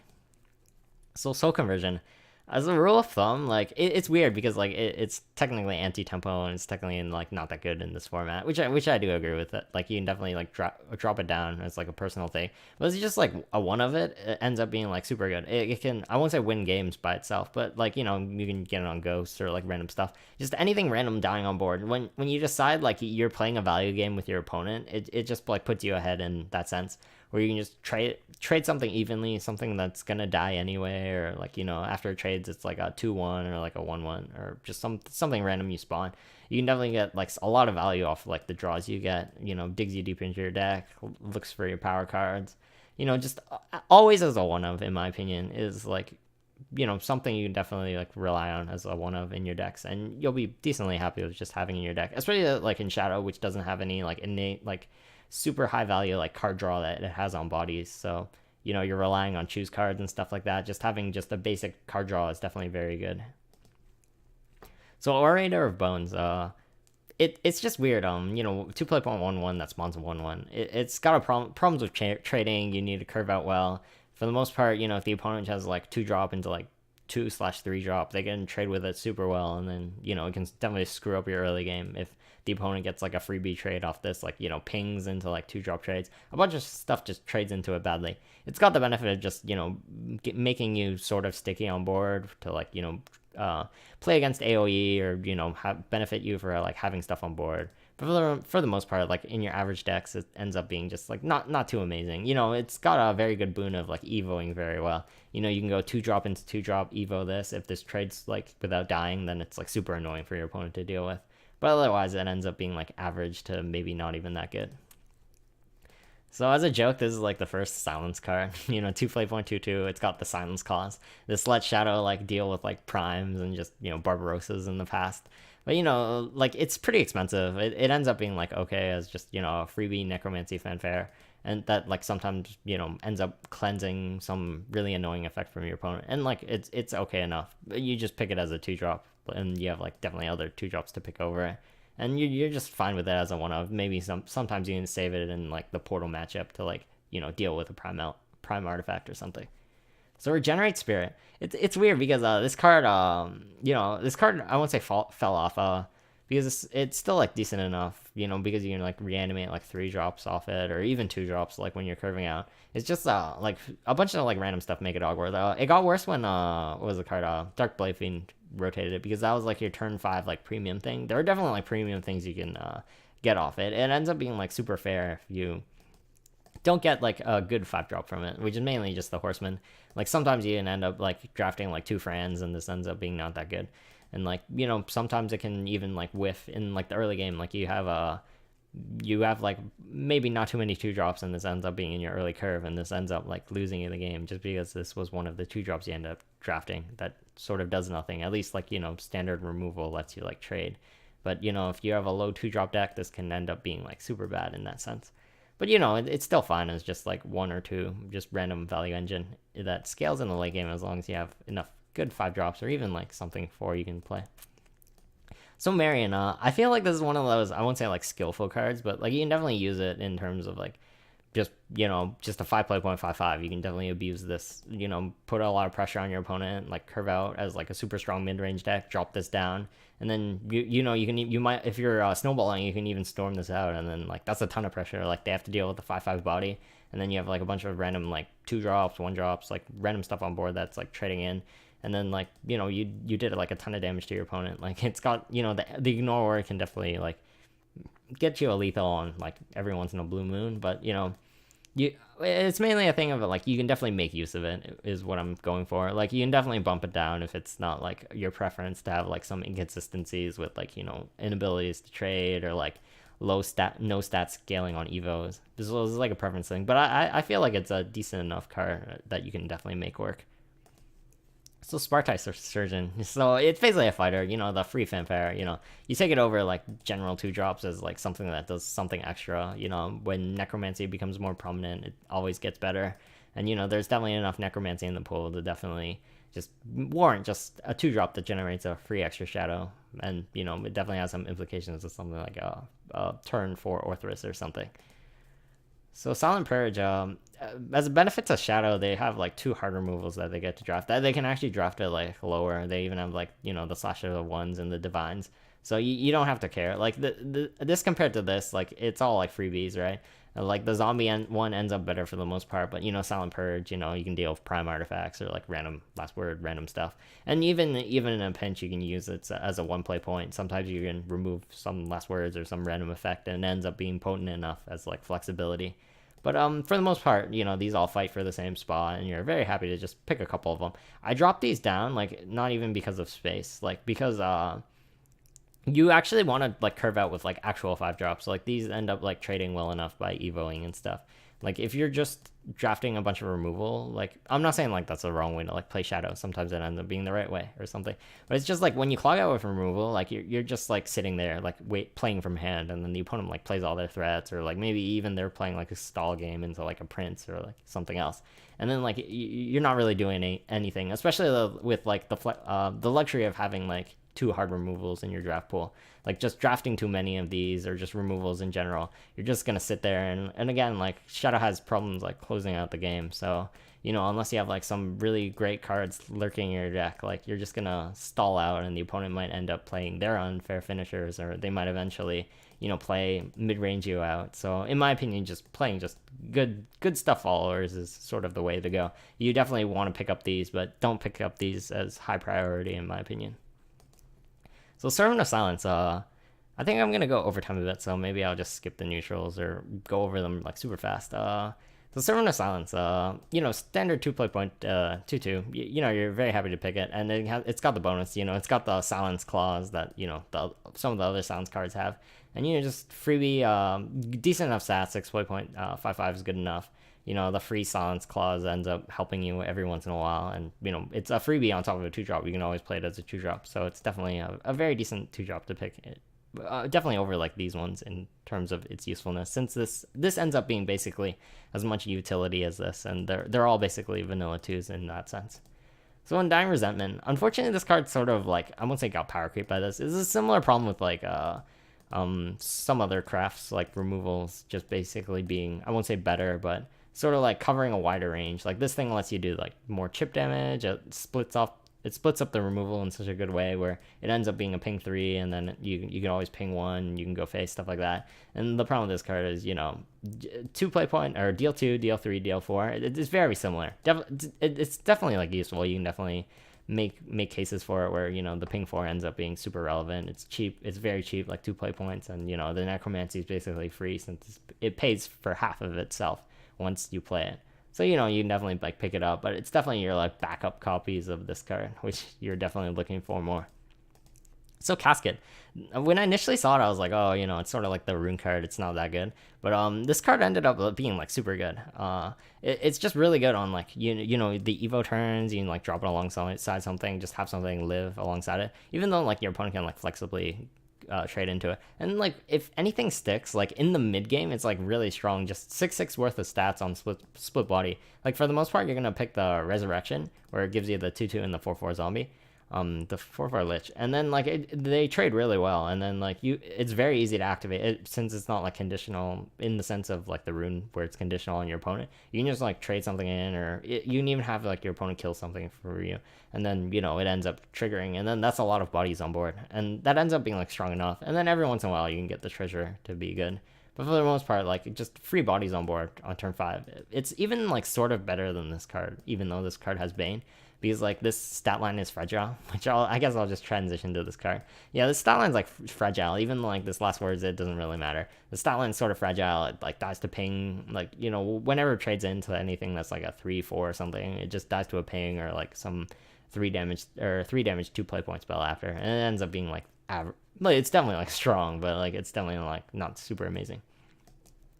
So Soul Conversion, as a rule of thumb, like it's weird because like it's technically anti-tempo and it's technically like not that good in this format, which I do agree with it. Like you can definitely like drop it down as like a personal thing, but it's just like a one of it ends up being like super good. It can, I won't say win games by itself, but like you can get it on ghosts or like random stuff, just anything random dying on board. When you decide like you're playing a value game with your opponent, it just like puts you ahead in that sense, where you can just trade something evenly, something that's gonna die anyway, or like after trades it's like a 2/1 or like a 1/1 or just something random you spawn. You can definitely get like a lot of value off like the draws you get. Digs you deep into your deck, looks for your power cards. Just always as a one of, in my opinion, is like something you can definitely like rely on as a one of in your decks, and you'll be decently happy with just having in your deck, especially like in Shadow, which doesn't have any like innate like super high value like card draw that it has on bodies. So you're relying on choose cards and stuff like that. Just having just a basic card draw is definitely very good. So Orator of Bones, it's just weird. 2-play.11 that spawns a 1/1. It's got problems with trading. You need to curve out well. For the most part, if the opponent has like 2-drop into like 2/3-drop, they can trade with it super well, and then it can definitely screw up your early game if the opponent gets like a freebie trade off this, like pings into like 2-drop trades. A bunch of stuff just trades into it badly. It's got the benefit of just making you sort of sticky on board to like play against AoE or benefit you for like having stuff on board. But for the most part, like in your average decks, it ends up being just like not too amazing. It's got a very good boon of like evoing very well. You can go 2-drop into 2-drop evo this. If this trades like without dying, then it's like super annoying for your opponent to deal with. But otherwise, it ends up being like average to maybe not even that good. So as a joke, this is like the first silence card. 2-play.22. It's got the silence clause. This lets Shadow like deal with like primes and just Barbarossas in the past. But like it's pretty expensive. It ends up being like okay as just a freebie necromancy fanfare, and that like sometimes ends up cleansing some really annoying effect from your opponent, and like it's okay enough. But you just pick it as a 2-drop, and you have like definitely other 2-drops to pick over it, and you're just fine with it as a one of. Maybe sometimes you can save it in like the portal matchup to like deal with a prime artifact or something. So Regenerate Spirit, it's weird because this card this card I won't say fell off because it's still like decent enough because you can like reanimate like 3-drops off it or even 2-drops like when you're curving out. It's just like a bunch of like random stuff make it awkward. It got worse when what was the card Dark Blade Fiend rotated it, because that was like your turn 5 like premium thing. There are definitely like premium things you can get off it. It ends up being like super fair if you don't get like a good 5-drop from it, which is mainly just the Horseman. Like sometimes you can end up like drafting like 2 Frans and this ends up being not that good. And like sometimes it can even like whiff in like the early game. Like you have like maybe not too many 2-drops and this ends up being in your early curve, and this ends up like losing you the game just because this was one of the 2-drops you end up drafting that sort of does nothing. At least like standard removal lets you like trade, but if you have a low 2-drop deck, this can end up being like super bad in that sense. But it's still fine as just like 1 or 2 just random value engine that scales in the late game as long as you have enough good 5-drops or even like something 4 you can play. So Marion, I feel like this is one of those, I won't say like skillful cards, but like you can definitely use it in terms of like just, just a 5 play 0.55. You can definitely abuse this, put a lot of pressure on your opponent, like curve out as like a super strong mid-range deck, drop this down, and then you might, if you're snowballing, you can even storm this out, and then like that's a ton of pressure. Like they have to deal with the 5/5 body, and then you have like a bunch of random like 2 drops, 1 drops, like random stuff on board that's like trading in. And then like you did like a ton of damage to your opponent. Like it's got the ignore word can definitely like get you a lethal on like every once in a blue moon, but it's mainly a thing of like you can definitely make use of it is what I'm going for. Like you can definitely bump it down if it's not like your preference to have like some inconsistencies with like inabilities to trade or like no stat scaling on evos. This is like a preference thing, but I feel like it's a decent enough card that you can definitely make work. So Spartai Surgeon. So it's basically a fighter, the free fanfare, you take it over like general 2 drops as like something that does something extra, when necromancy becomes more prominent, it always gets better. And there's definitely enough necromancy in the pool to definitely just warrant just a 2 drop that generates a free extra shadow. And it definitely has some implications of something like a turn 4 Orthrus or something. So Silent Purge, as a benefit to Shadow, they have like 2 hard removals that they get to draft. That they can actually draft it like lower. They even have like the Slasher of the 1s and the Divines. So you don't have to care. Like this compared to this, like it's all like freebies, right? Like the zombie one ends up better for the most part, but Silent Purge, you can deal with prime artifacts or like random last word, random stuff. And even in a pinch, you can use it as a 1 play point. Sometimes you can remove some last words or some random effect, and it ends up being potent enough as like flexibility. But for the most part, these all fight for the same spot, and you're very happy to just pick a couple of them. I dropped these down, like not even because of space, like because you actually want to like curve out with like actual 5 drops. Like these end up like trading well enough by evoing and stuff. Like if you're just drafting a bunch of removal, like I'm not saying like that's the wrong way to like play Shadow. Sometimes it ends up being the right way or something. But it's just like when you clog out with removal, like you're just like sitting there like playing from hand, and then the opponent like plays all their threats, or like maybe even they're playing like a stall game into like a Prince or like something else. And then like you're not really doing anything, especially with like the luxury of having like 2 hard removals in your draft pool. Like just drafting too many of these or just removals in general, you're just gonna sit there and again, like Shadow has problems like closing out the game. So unless you have like some really great cards lurking in your deck, like you're just gonna stall out, and the opponent might end up playing their unfair finishers, or they might eventually play mid-range you out. So in my opinion, just playing just good stuff followers is sort of the way to go. You definitely want to pick up these, but don't pick up these as high priority in my opinion. So Servant of Silence, I think I'm gonna go overtime a bit, so maybe I'll just skip the neutrals or go over them like super fast. So Servant of Silence, standard 2 play point, 2/2. You're very happy to pick it, and it's got the bonus. It's got the silence clause that some of the other silence cards have, and just freebie, decent enough stats. 6 play point, 5/5 is good enough. The free silence clause ends up helping you every once in a while, and it's a freebie on top of a 2-drop. You can always play it as a 2-drop, so it's definitely a very decent 2-drop to pick. Definitely over like these ones in terms of its usefulness, since this ends up being basically as much utility as this, and they're all basically vanilla 2s in that sense. So Undying Resentment, unfortunately this card sort of like, I won't say got power creep by this. It's a similar problem with like some other crafts, like removals just basically being, I won't say better, but sort of like covering a wider range. Like this thing lets you do like more chip damage. It splits up the removal in such a good way where it ends up being a ping 3, and then you can always ping 1, you can go face, stuff like that. And the problem with this card is 2 play point, or deal 2, deal 3, deal 4. It's very similar. It's definitely like useful. You can definitely make cases for it where the ping 4 ends up being super relevant. It's cheap, it's very cheap, like 2 play points, and the necromancy is basically free since it pays for half of itself once you play it. So you can definitely like pick it up, but it's definitely your like backup copies of this card, which you're definitely looking for more. So Casket, when I initially saw it, I was like, oh, it's sort of like the rune card, it's not that good. But this card ended up being like super good. It's just really good on like the Evo turns. You can like drop it alongside something, just have something live alongside it, even though like your opponent can like flexibly trade into it. And like if anything sticks, like in the mid game, it's like really strong. Just 6/6 worth of stats on split body. Like for the most part, you're gonna pick the Resurrection, where it gives you the 2/2 and the 4/4 zombie. the 4/4 Lich, and then like they trade really well, and then like it's very easy to activate it since it's not like conditional in the sense of like the rune where it's conditional on your opponent. You can just like trade something in, or you can even have like your opponent kill something for you, and then it ends up triggering, and then that's a lot of bodies on board, and that ends up being like strong enough, and then every once in a while you can get the treasure to be good. But for the most part, like just free bodies on board on turn 5. It's even like sort of better than this card, even though this card has Bane, because like this stat line is fragile, which I guess I'll just transition to this card. Yeah, this stat line's like fragile. Even like this last words, it doesn't really matter. The stat line's sort of fragile. It like dies to ping. Like whenever it trades into anything that's like a 3/4 or something, it just dies to a ping or like some 3 damage 2 play point spell after, and it ends up being like average. Like, it's definitely like strong, but like it's definitely like not super amazing.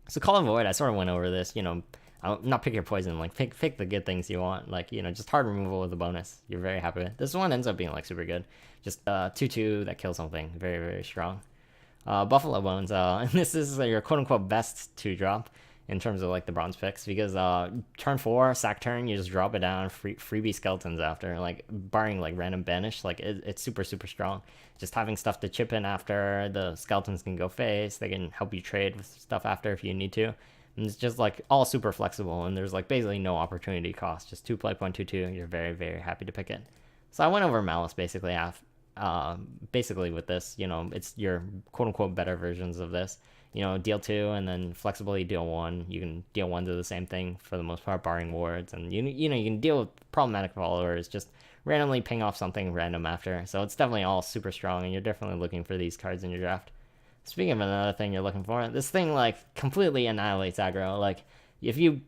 So Call of Void, I sort of went over this. Not pick your poison. Like pick the good things you want. Like just hard removal with a bonus. You're very happy with. This one ends up being like super good. Just 2/2 that kills something. Very very strong. Buffalo Bones. And this is your quote unquote best 2-drop in terms of like the bronze picks, because turn 4 sack turn, you just drop it down, freebie skeletons after, like barring like random banish, like it's super super strong. Just having stuff to chip in after, the skeletons can go face, they can help you trade with stuff after if you need to, and it's just like all super flexible, and there's like basically no opportunity cost, just 2 play point 2/2. You're very very happy to pick it. So I went over Malice basically with this. It's your quote unquote better versions of this. Deal 2 and then flexibly deal 1. You can deal 1 to the same thing for the most part, barring wards, and you can deal with problematic followers, just randomly ping off something random after. So it's definitely all super strong, and you're definitely looking for these cards in your draft. Speaking of another thing you're looking for, this thing like completely annihilates aggro. Like if you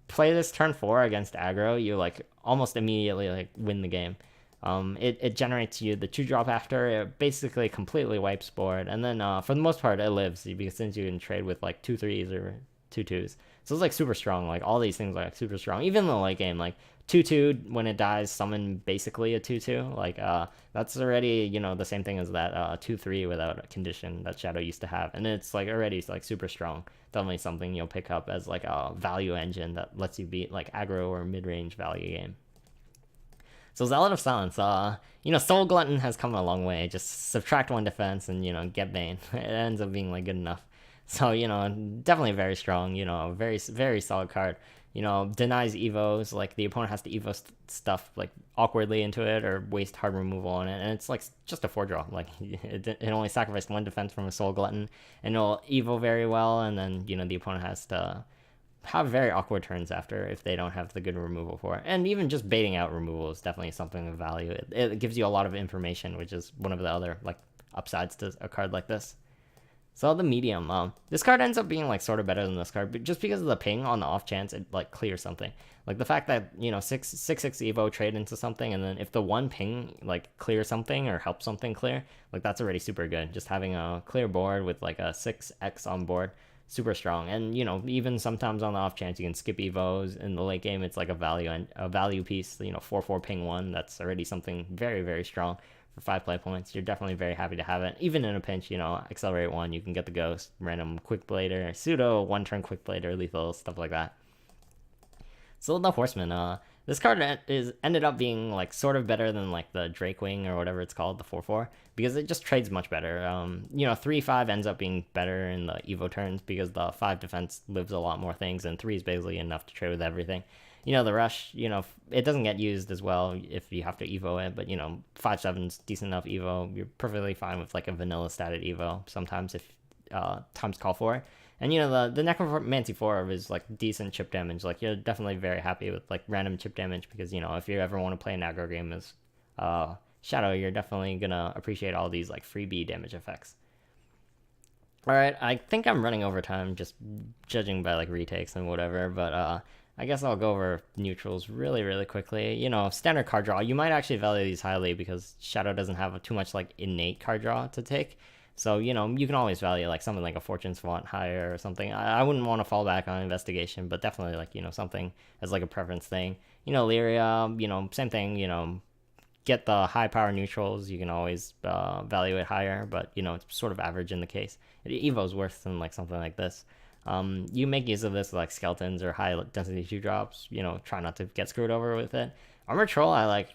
play this turn 4 against aggro, you like almost immediately like win the game. It generates you the 2-drop after. It basically completely wipes board, and then for the most part it lives, because since you can trade with like 2/3s or 2/2s, so it's like super strong. Like all these things are like super strong, even in the late game. Like 2/2 when it dies, summon basically a 2/2. Like that's already the same thing as that 2/3 without a condition that Shadow used to have, and it's like already like super strong. Definitely something you'll pick up as like a value engine that lets you beat like aggro or mid-range value game. So Zealot of Silence, Soul Glutton has come a long way. Just subtract 1 defense and, get Bane. It ends up being, like, good enough. So, definitely very strong, very, very solid card. Denies evos, like, the opponent has to evo stuff, like, awkwardly into it or waste hard removal on it. And it's, like, just a 4-draw. Like, it only sacrificed 1 defense from a Soul Glutton, and it'll evo very well, and then, the opponent has to have very awkward turns after if they don't have the good removal for it. And even just baiting out removal is definitely something of value. It gives you a lot of information, which is one of the other like upsides to a card like this. So the medium, this card ends up being like sort of better than this card, but just because of the ping on the off chance it like clears something. Like the fact that 6/6 evo trade into something, and then if the 1 ping like clears something or helps something clear, like that's already super good. Just having a clear board with like a 6x on board, super strong. And even sometimes on the off chance you can skip evos in the late game, it's like a value piece. 4/4 ping 1, that's already something very very strong for 5 play points. You're definitely very happy to have it, even in a pinch. Accelerate 1, you can get the ghost, random quick blader, pseudo 1-turn quick blader, lethal, stuff like that. So the Horseman, this card ended up being like sort of better than like the Drakewing or whatever it's called, the 4/4, because it just trades much better. 3/5 ends up being better in the Evo turns because the 5 defense lives a lot more things, and 3 is basically enough to trade with everything. The rush, it doesn't get used as well if you have to Evo it, but 5/7's decent enough Evo. You're perfectly fine with like a vanilla statted Evo sometimes if times call for it. And the Necromancy 4 is like decent chip damage. Like you're definitely very happy with like random chip damage, because if you ever want to play an aggro game as Shadow, you're definitely gonna appreciate all these like freebie damage effects. Alright, I think I'm running over time, just judging by like retakes and whatever, but I guess I'll go over neutrals really really quickly. Standard card draw, you might actually value these highly because Shadow doesn't have too much like innate card draw to take. So, you can always value like something like a Fortune's Font higher or something. I wouldn't want to fall back on Investigation, but definitely like, something as like a preference thing. Lyria, same thing, get the high power neutrals. You can always value it higher, but, it's sort of average in the case. Evo's worse than like something like this. You make use of this like skeletons or high density 2-drops, try not to get screwed over with it. Armor Troll I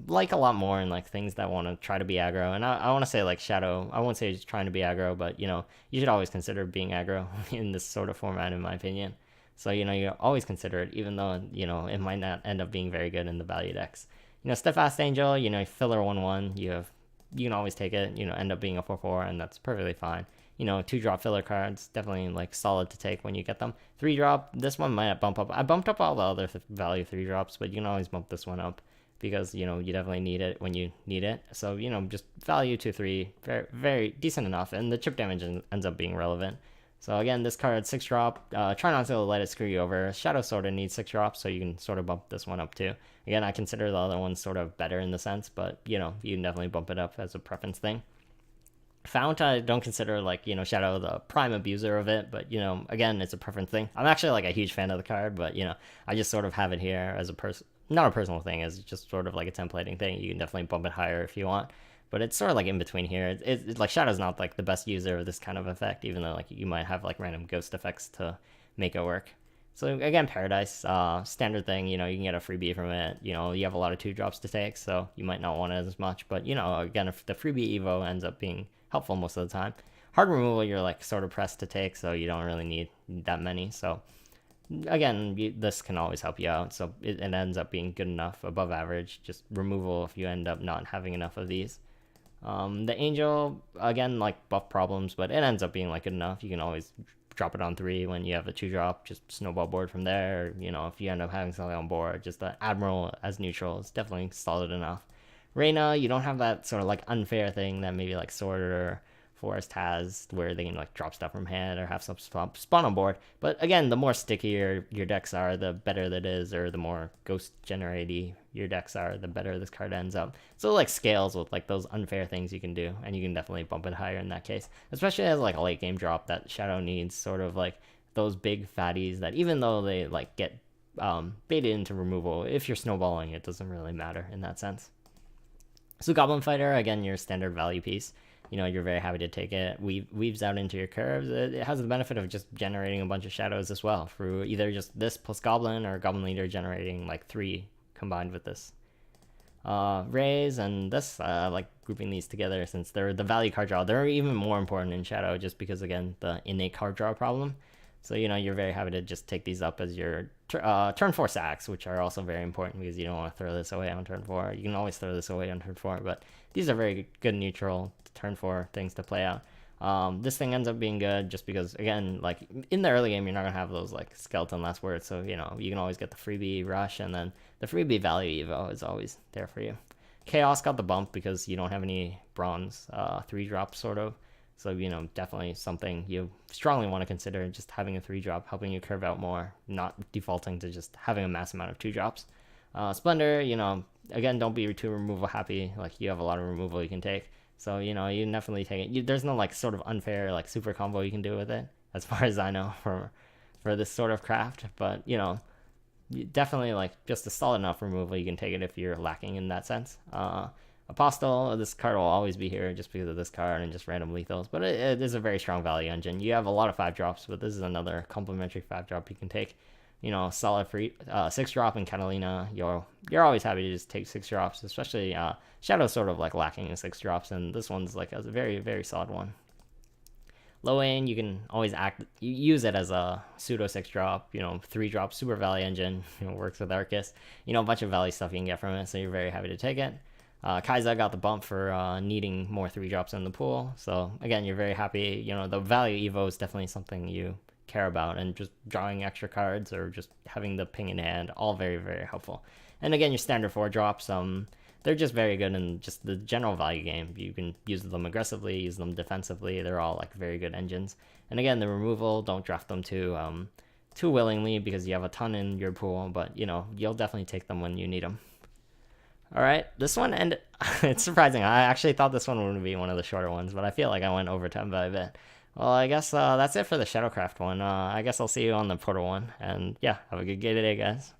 like a lot more in like things that want to try to be aggro, and I want to say like Shadow. I won't say he's trying to be aggro, but you should always consider being aggro in this sort of format, in my opinion. So you always consider it, even though it might not end up being very good in the value decks. Steadfast Angel, filler 1/1, you can always take it. End up being a 4/4, and that's perfectly fine. 2-drop filler cards, definitely like solid to take when you get them. 3-drop, this one might bump up. I bumped up all the other value 3-drops, but you can always bump this one up because you definitely need it when you need it. So just value 2/3, very very decent enough, and the chip damage ends up being relevant. So again, this card 6-drop. Try not to let it screw you over. Shadow sort of needs 6 drops, so you can sort of bump this one up too. Again, I consider the other one sort of better in the sense, but you can definitely bump it up as a preference thing. Fount, I don't consider like Shadow the prime abuser of it, but again, it's a preference thing. I'm actually like a huge fan of the card, but I just sort of have it here as a not a personal thing, as just sort of like a templating thing. You can definitely bump it higher if you want, but it's sort of like in between here. It's like Shadow's not like the best user of this kind of effect, even though like you might have like random ghost effects to make it work. So again, Paradise, standard thing, you can get a freebie from it. You have a lot of 2-drops to take, so you might not want it as much, but again, if the freebie Evo ends up being helpful most of the time. Hard removal, you're like sort of pressed to take, so you don't really need that many. So again, this can always help you out. So it ends up being good enough, above average. Just removal if you end up not having enough of these. The Angel, again, like buff problems, but it ends up being like good enough. You can always drop it on 3 when you have a 2-drop, just snowball board from there. If you end up having something on board, just the Admiral as neutral is definitely solid enough. Reyna, you don't have that sort of like unfair thing that maybe like Sword or Forest has, where they can like drop stuff from hand or have some spawn on board. But again, the more stickier your decks are, the better that is, or the more ghost generated your decks are, the better this card ends up. So it like scales with like those unfair things you can do, and you can definitely bump it higher in that case, especially as like a late game drop that Shadow needs, sort of like those big fatties that even though they like get baited into removal, if you're snowballing, it doesn't really matter in that sense. So Goblin Fighter, again, your standard value piece. You're very happy to take it. Weaves out into your curves. It has the benefit of just generating a bunch of shadows as well, through either just this plus Goblin or Goblin Leader generating like 3 combined with this. Raise and this, like grouping these together, since they're the value card draw. They're even more important in Shadow just because, again, the innate card draw problem. So, you're very happy to just take these up as your turn 4 sacks, which are also very important because you don't want to throw this away on turn 4. You can always throw this away on turn 4, but these are very good neutral turn 4 things to play out. This thing ends up being good just because, again, like in the early game, you're not going to have those like skeleton last words. So, you can always get the freebie rush, and then the freebie value Evo is always there for you. Chaos got the bump because you don't have any bronze 3-drop sort of. So, definitely something you strongly want to consider, just having a 3-drop, helping you curve out more, not defaulting to just having a mass amount of 2-drops. Splendor, again, don't be too removal happy. Like, you have a lot of removal you can take. So, you definitely take it. There's no, like, sort of unfair, like, super combo you can do with it, as far as I know, for this sort of craft. But, definitely, like, just a solid enough removal. You can take it if you're lacking in that sense. Apostle, this card will always be here just because of this card and just random lethals, but it is a very strong value engine. You have a lot of 5-drops, but this is another complementary 5-drop you can take. Solid free 6-drop in Catalina. You're always happy to just take 6 drops, especially Shadow's sort of like lacking in 6 drops, and this one's like a very, very solid one. Low Ain, you can always use it as a pseudo 6-drop, 3-drop super value engine, works with Arcus, a bunch of value stuff you can get from it, so you're very happy to take it. Kai'Sa got the bump for needing more 3-drops in the pool. So again, you're very happy. The value Evo is definitely something you care about, and just drawing extra cards or just having the ping in hand, all very, very helpful. And again, your standard 4-drops, they're just very good in just the general value game. You can use them aggressively, use them defensively. They're all like very good engines. And again, the removal, don't draft them too willingly because you have a ton in your pool, but you'll definitely take them when you need them. All right, this one, and it's surprising. I actually thought this one would be one of the shorter ones, but I feel like I went overtime by a bit. Well, I guess that's it for the Shadowcraft one. I guess I'll see you on the Portal one, and yeah, have a good day today, guys.